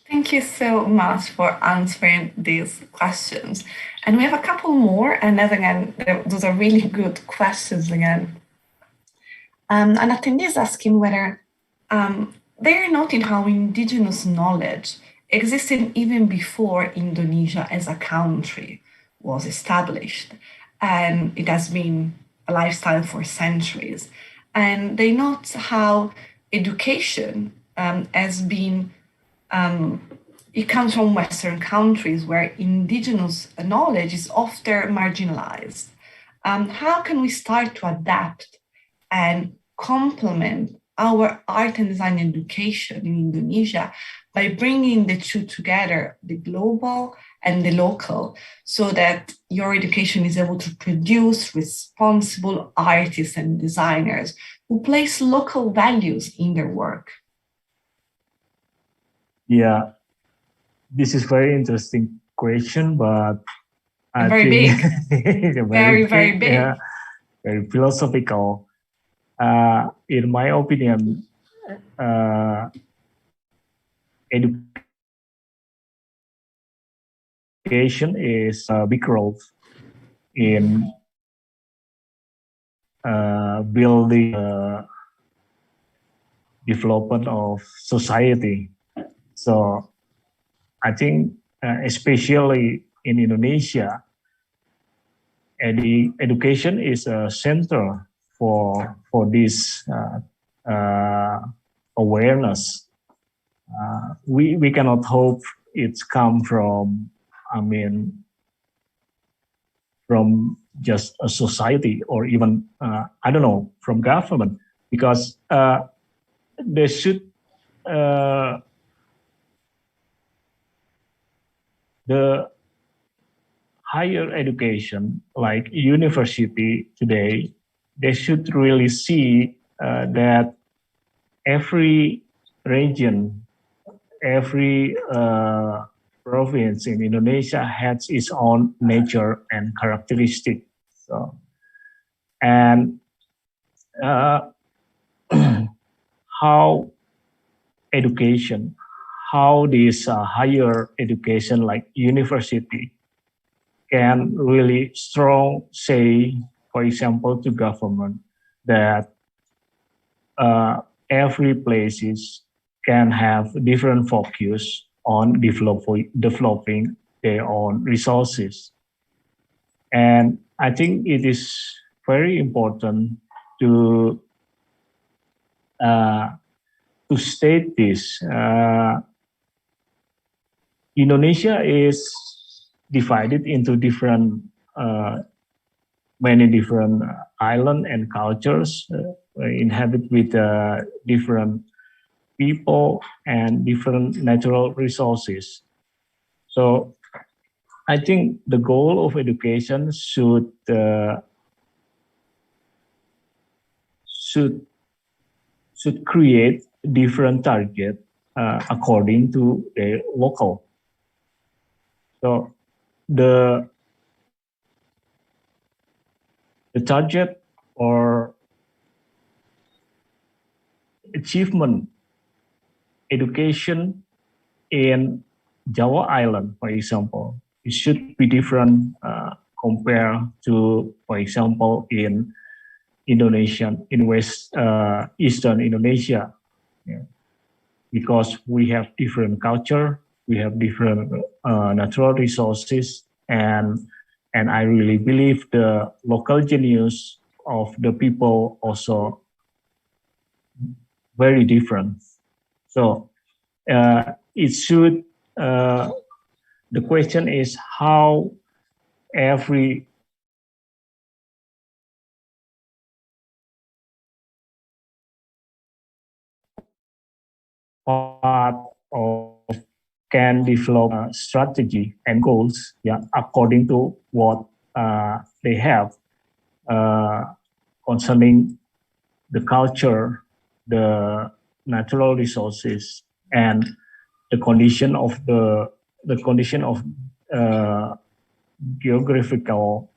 Thank you so much for answering these questions. And we have a couple more, and as again, those are really good questions again. An attendee is asking whether they're noting how indigenous knowledge existed even before Indonesia as a country was established, and it has been a lifestyle for centuries. And they note how education has been it comes from Western countries where indigenous knowledge is often marginalized. How can we start to adapt and complement our art and design education in Indonesia by bringing the two together, the global and the local, so that your education is able to produce responsible artists and designers who place local values in their work? Yeah, this is very interesting question, but I very think big. very big. Yeah, very philosophical. In my opinion, education is a big role in building development of society. So I think especially in Indonesia, education is a center for this awareness. We cannot hope it's come from, from just a society or even, I don't know, from government, because they should, the higher education, like university today, they should really see that every region, every province in Indonesia has its own nature and characteristic. So, and how education, how this higher education like university can really strong say, for example, to government that every places can have different focus on developing their own resources. And I think it is very important to state this. Indonesia is divided into different, many different islands and cultures, inhabit with different people and different natural resources. So I think the goal of education should create different target according to the local. So the target or achievement education in Java Island, for example, it should be different compared to, for example, in Indonesian, in Eastern Indonesia, because we have different culture, we have different natural resources, and I really believe the local genius of the people also very different. So it should, the question is how every part of can develop a strategy and goals, according to what they have concerning the culture, the natural resources, and the condition of geographical.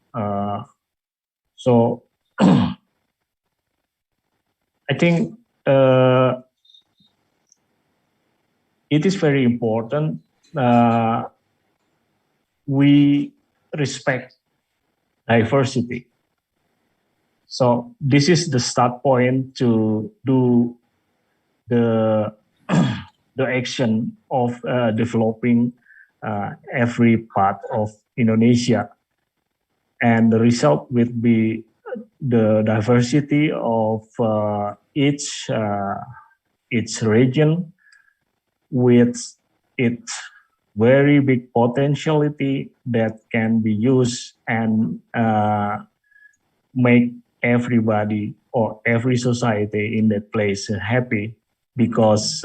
So I think it is very important we respect diversity. So this is the start point to do the the action of developing every part of Indonesia, and the result will be the diversity of each region with its very big potentiality that can be used and make everybody or every society in that place happy, because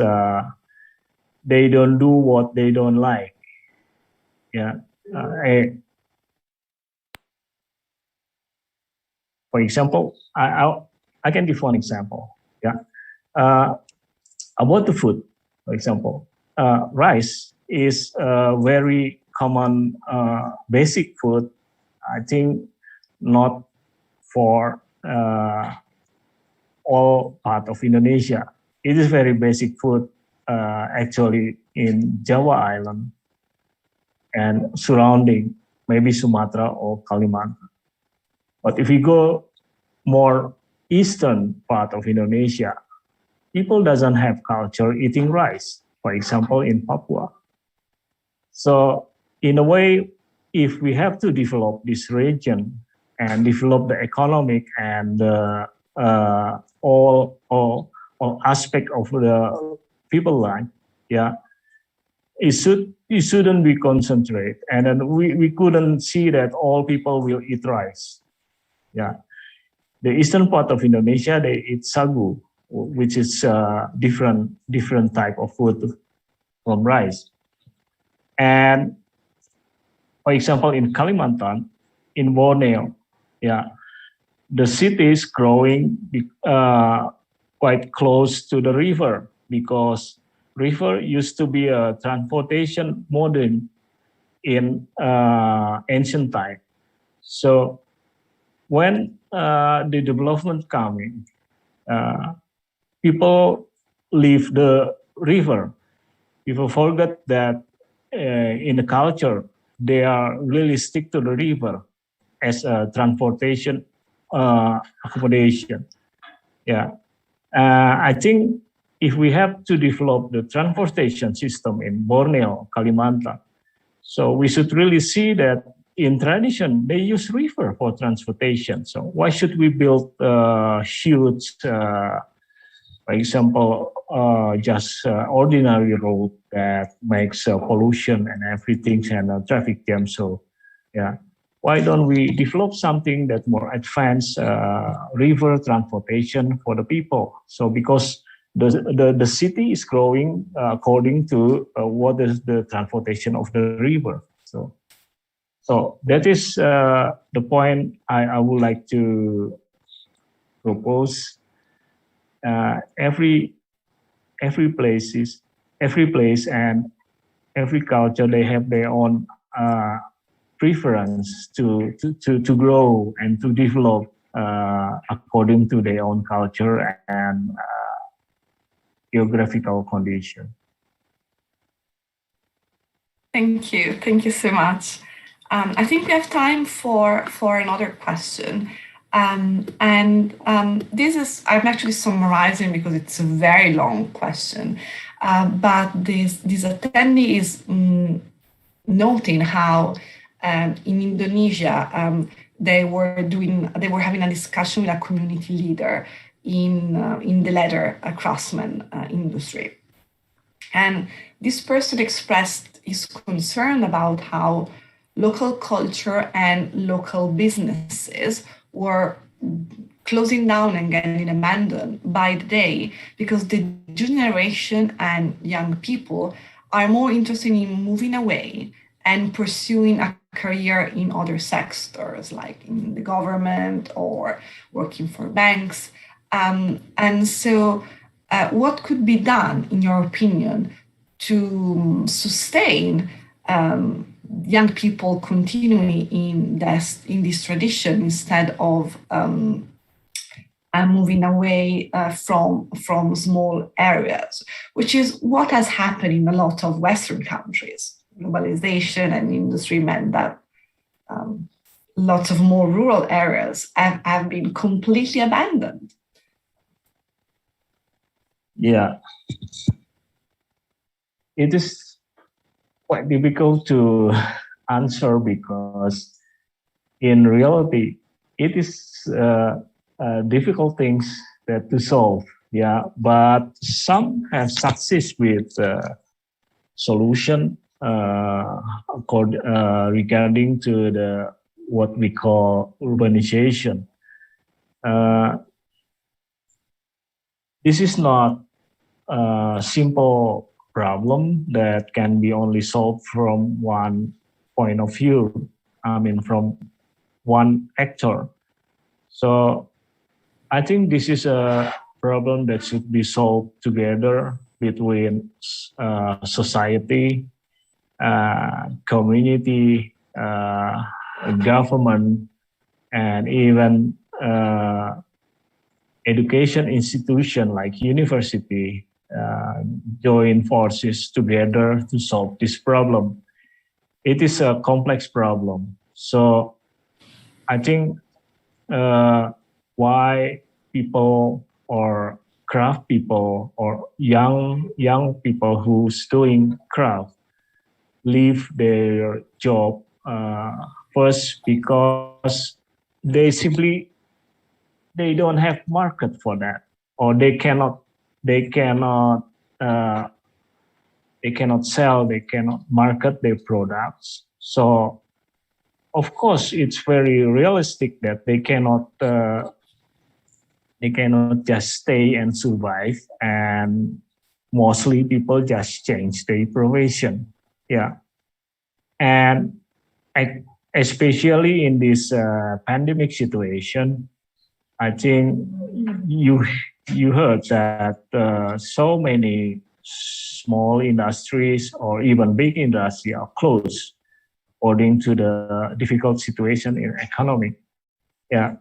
they don't do what they don't like. Yeah. For example, I can give one example. Yeah. About the food, for example, rice is a very common basic food. I think not for all part of Indonesia. It is very basic food actually in Java Island and surrounding, maybe Sumatra or Kalimantan. But if we go more eastern part of Indonesia, people doesn't have culture eating rice, for example, in Papua. So in a way, if we have to develop this region and develop the economic and all aspect of the people life, yeah, it shouldn't be concentrated. And then we couldn't see that all people will eat rice. Yeah, the eastern part of Indonesia, they eat sagu, which is different type of food from rice. And for example, in Kalimantan, in Borneo, yeah, the city is growing quite close to the river, because river used to be a transportation mode in ancient time. So when the development coming, people leave the river. People forget that in the culture, they are really stick to the river as a transportation accommodation. Yeah, I think if we have to develop the transportation system in Borneo, Kalimantan, so we should really see that in tradition, they use river for transportation. So why should we build huge, for example, just ordinary road that makes pollution and everything and traffic jam? So yeah, why don't we develop something that more advanced river transportation for the people? So because the city is growing according to what is the transportation of the river. So that is the point I would like to propose. Every place and every culture, they have their own preference to grow and to develop according to their own culture and geographical condition. Thank you so much. I think we have time for another question. This is, I'm actually summarizing because it's a very long question, but this attendee is noting how in Indonesia they were having a discussion with a community leader in the leather Craftsman Industry, and this person expressed his concern about how local culture and local businesses were closing down and getting abandoned by the day, because the generation and young people are more interested in moving away and pursuing a career in other sectors, like in the government or working for banks. And so what could be done, in your opinion, to sustain young people continuing in this tradition instead of moving away from small areas, which is what has happened in a lot of Western countries. Globalization and industry meant that lots of more rural areas have been completely abandoned. Yeah, it is quite difficult to answer because in reality, it is difficult things that to solve. Yeah, but some have success with solution regarding to the what we call urbanization. This is not a simple problem that can be only solved from one point of view. I mean, from one actor. So I think this is a problem that should be solved together between society, community, government, and even education institution like university join forces together to solve this problem. It is a complex problem. So I think why people or craft people or young people who's doing craft leave their job first because they don't have market for that, or they cannot sell, they cannot market their products. So of course it's very realistic that they cannot just stay and survive, and mostly people just change their profession. Yeah, and especially in this pandemic situation, I think you heard that so many small industries or even big industry are closed according to the difficult situation in economy. Yeah.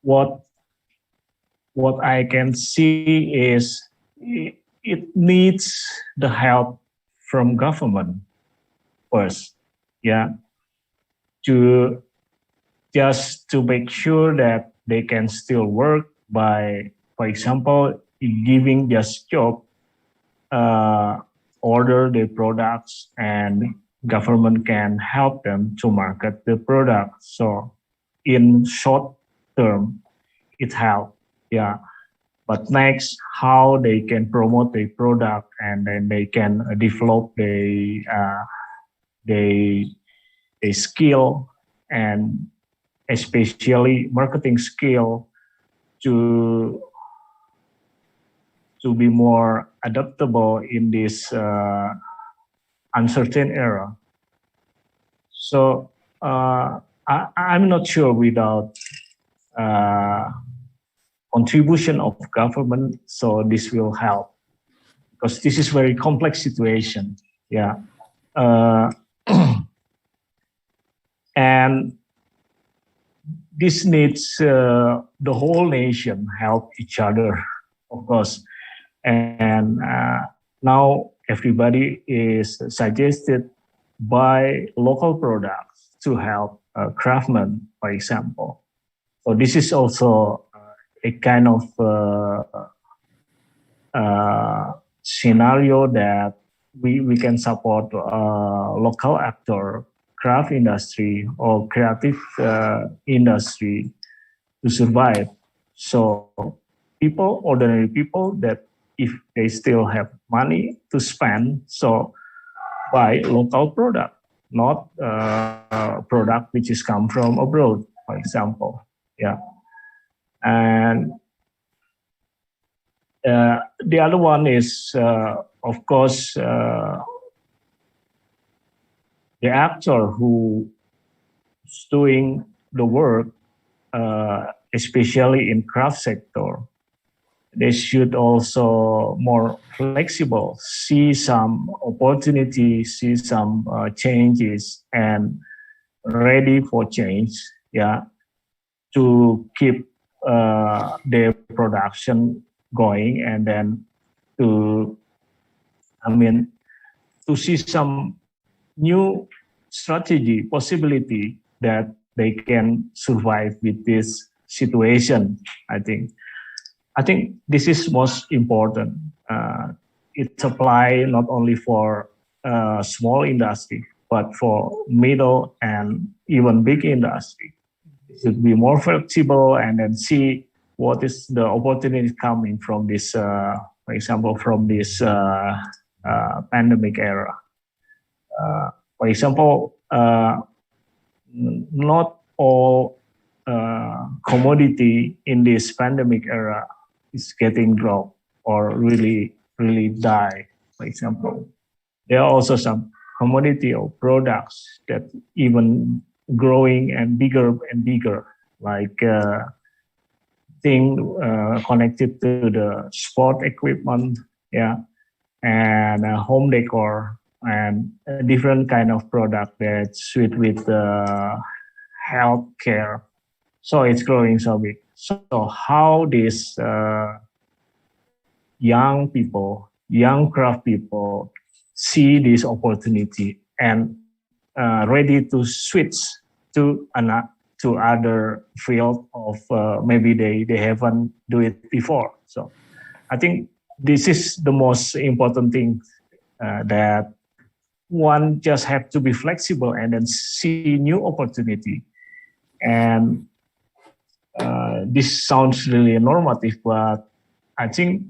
What I can see is it needs the help from government first. Yeah. To make sure that they can still work by, for example, giving just job, order the products, and government can help them to market the product. So in short term, it helps. Yeah. But next, how they can promote their product, and then they can develop their skill, and especially marketing skill to be more adaptable in this uncertain era. So I'm not sure without contribution of government, so this will help, because this is very complex situation. Yeah. And this needs the whole nation help each other, of course. And now everybody is suggested buy local products to help craftsmen, for example. So this is also a kind of scenario that we can support local actor, craft industry, or creative industry to survive. So people, ordinary people, that if they still have money to spend, so buy local product, not product which is come from abroad, for example. Yeah. And the other one is, of course, the actor who is doing the work, especially in craft sector, they should also more flexible, see some opportunities, see some changes, and ready for change. Yeah, to keep their production going, and then to see some new strategy possibility that they can survive with this situation. I think this is most important. It applies not only for small industry, but for middle and even big industry. It should be more flexible and then see what is the opportunity coming from this, for example, from this pandemic era. For example, not all commodity in this pandemic era is getting dropped or really die. For example, there are also some commodity or products that even growing and bigger, like thing connected to the sport equipment, and home decor, and a different kind of product that suit with health care. So it's growing so big. So how these young people, young craft people see this opportunity and ready to switch to other field of maybe they haven't do it before. So I think this is the most important thing, that one just have to be flexible and then see new opportunity. And this sounds really normative, but I think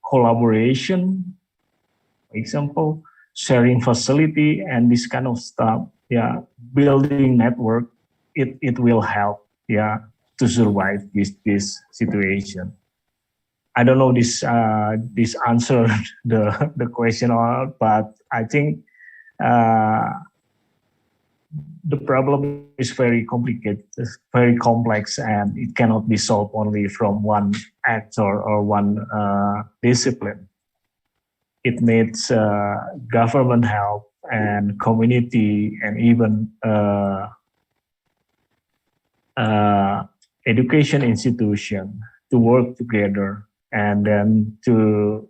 collaboration, for example, sharing facility and this kind of stuff, building network, it will help, to survive this situation. I don't know this answer the question or not, but I think the problem is very complicated, very complex, and it cannot be solved only from one actor or one discipline. It needs government help and community and even education institution to work together and then to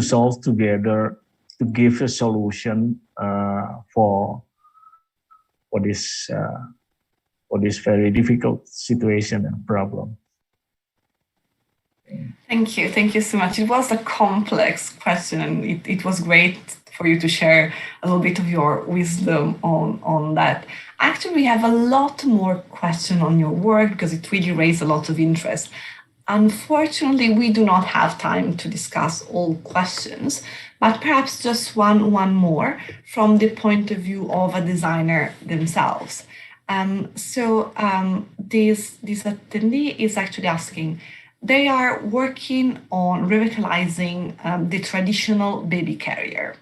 solve together, to give a solution for this very difficult situation and problem. Thank you so much. It was a complex question, and it was great for you to share a little bit of your wisdom on that. Actually, we have a lot more questions on your work because it really raised a lot of interest. Unfortunately, we do not have time to discuss all questions, but perhaps just one more from the point of view of a designer themselves. This attendee is actually asking, they are working on revitalizing the traditional baby carrier.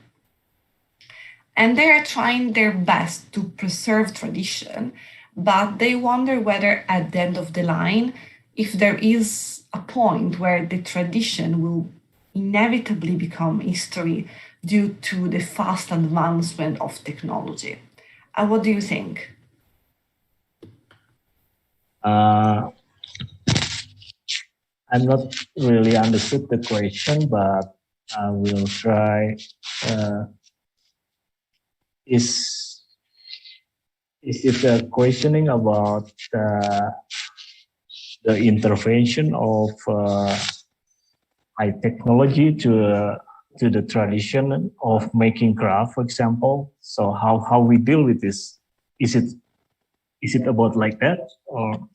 And they are trying their best to preserve tradition, but they wonder whether at the end of the line, if there is a point where the tradition will inevitably become history due to the fast advancement of technology. What do you think? I'm not really understood the question, but I will try. Is it a questioning about the intervention of high technology to the tradition of making craft, for example? So how we deal with this? Is it about like that, or?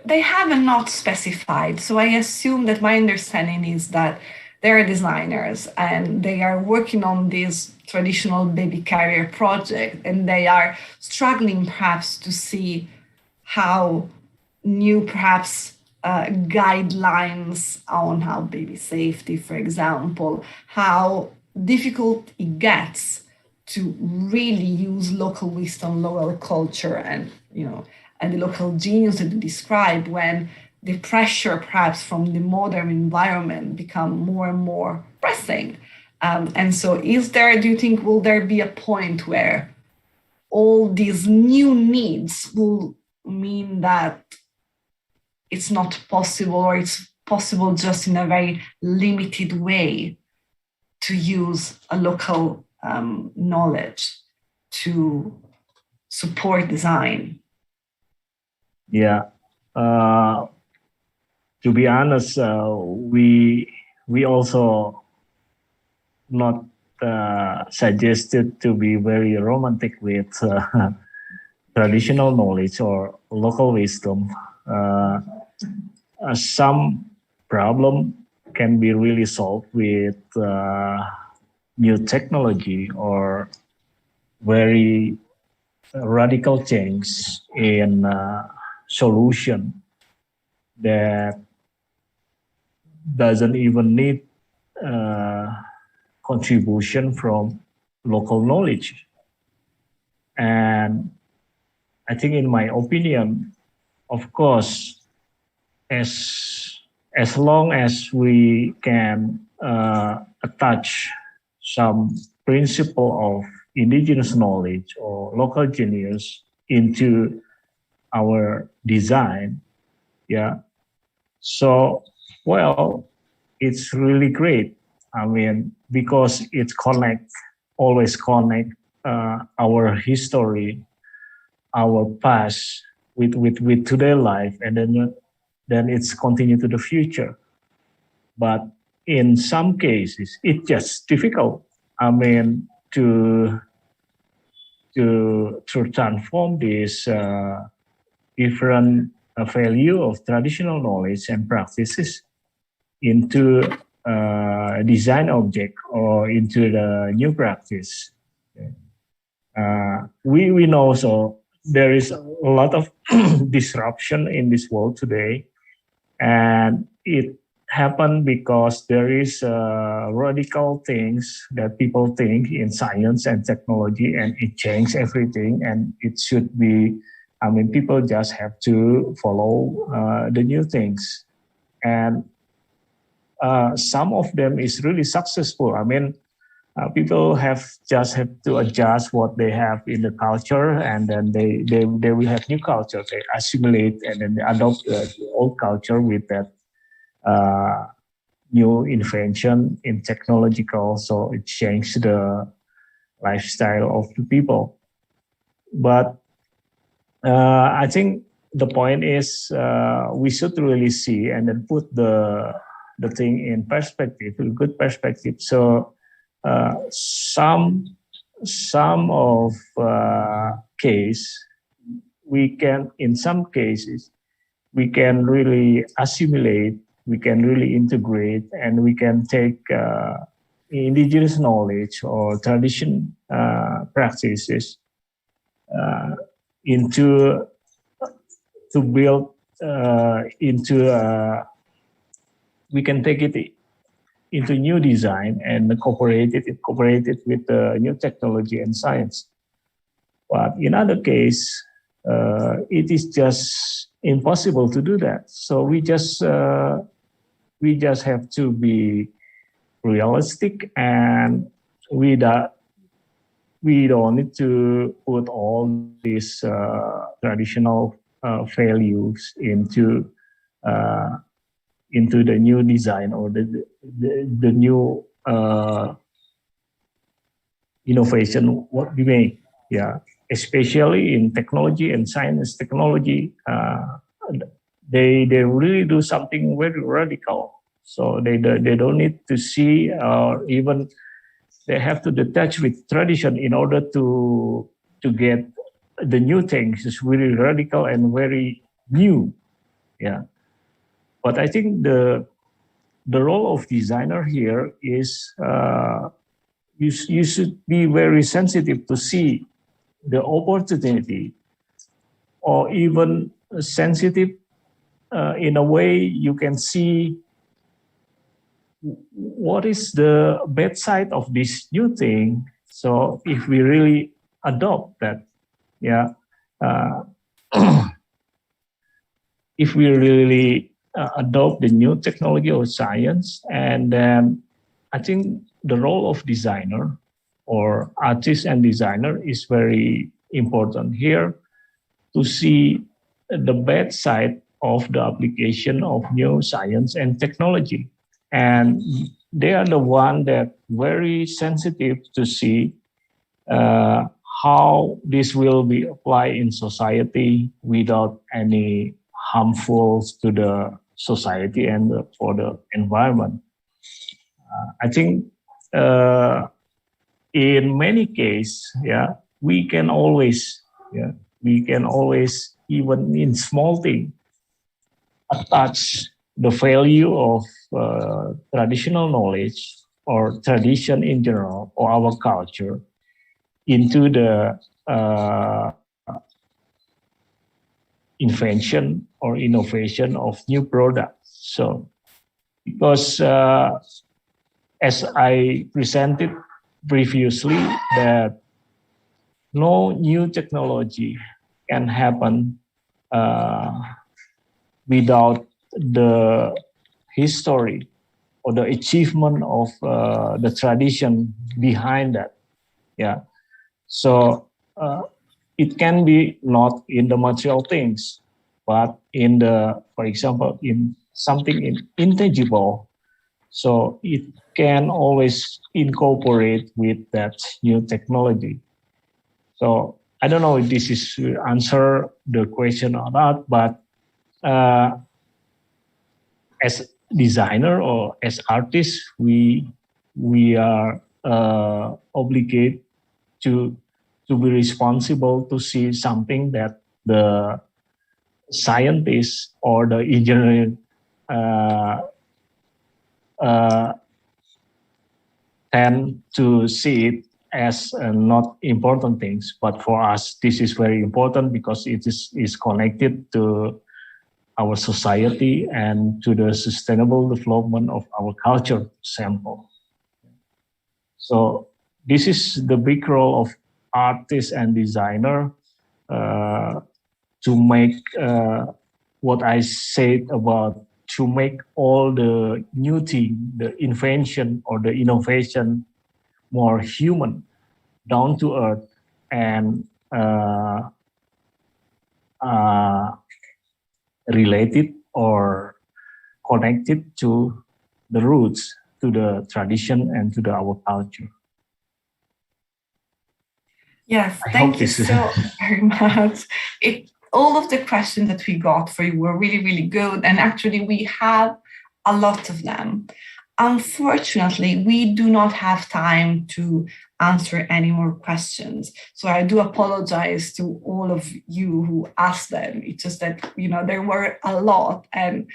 They have not specified, so I assume that my understanding is that they're designers and they are working on this traditional baby carrier project, and they are struggling perhaps to see how new perhaps guidelines on how baby safety, for example, how difficult it gets to really use local wisdom, local culture, and and the local genius that you described when the pressure perhaps from the modern environment become more and more pressing. And so do you think, will there be a point where all these new needs will mean that it's not possible, or it's possible just in a very limited way to use a local knowledge to support design? Yeah. To be honest, we also not suggested to be very romantic with traditional knowledge or local wisdom. Some problem can be really solved with new technology or very radical change in solution that doesn't even need contribution from local knowledge. And I think, in my opinion, of course, as long as we can attach some principle of indigenous knowledge or local genius into our design, yeah. So, well, it's really great. I mean, because it always connect our history, our past with today's life, and then it's continue to the future. But in some cases, it's just difficult. I mean, to transform this different value of traditional knowledge and practices into design object or into the new practice. We know, so there is a lot of disruption in this world today, and it happened because there is radical things that people think in science and technology, and it changes everything, and it should be, I mean, people just have to follow the new things. And some of them is really successful. I mean, people just have to adjust what they have in the culture, and then they will have new culture. They assimilate and then they adopt the old culture with that new invention in technological. So it changed the lifestyle of the people. But I think the point is we should really see and then put the thing in perspective, a good perspective. So some of case we can, in some cases, we can really assimilate, we can really integrate, and we can take indigenous knowledge or tradition practices into to build into we can take it into new design and incorporate it with new technology and science. But in other case, it is just impossible to do that. So we just have to be realistic, and we don't need to put all these traditional values into the new design or the new innovation what we make. Yeah, especially in technology and science technology, they really do something very radical. So they don't need to see, or even they have to detach with tradition in order to get the new things. It's really radical and very new. Yeah. But I think the role of designer here is you should be very sensitive to see the opportunity, or even sensitive in a way you can see what is the bad side of this new thing. So if we really adopt that, yeah, if we really adopt the new technology or science, and then I think the role of designer or artist and designer is very important here to see the bad side of the application of new science and technology. And they are the one that very sensitive to see how this will be applied in society without any harmful to the society and for the environment. I think in many cases, we can always, even in small things, attach the value of traditional knowledge or tradition in general or our culture into the invention or innovation of new products. So, because as I presented previously, that no new technology can happen without the history or the achievement of the tradition behind that. Yeah. So it can be not in the material things, but in the, for example, in something intangible. So it can always incorporate with that new technology. So I don't know if this is to answer the question or not, but as designer or as artists, we are obligated to be responsible to see something that the scientists or the engineer tend to see it as not important things, but for us this is very important because it is connected to our society and to the sustainable development of our culture sample. So this is the big role of artists and designer to make what I said about to make all the new thing, the invention or the innovation more human, down to earth, and related or connected to the roots, to the tradition and to our culture. Yes, thank you so very much. All of the questions that we got for you were really, really good. And actually, we have a lot of them. Unfortunately, we do not have time to answer any more questions. So I do apologize to all of you who asked them. It's just that, there were a lot and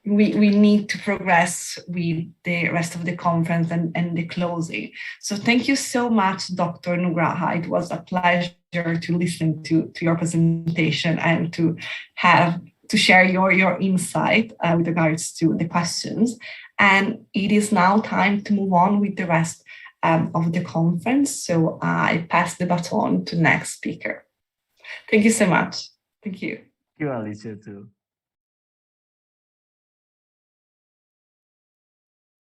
we need to progress with the rest of the conference and the closing. So thank you so much, Dr. Nugraha. It was a pleasure to listen to your presentation and to share your insight with regards to the questions. And it is now time to move on with the rest of the conference. So I pass the baton to the next speaker. Thank you so much. Thank you. Thank you, Alicia, too.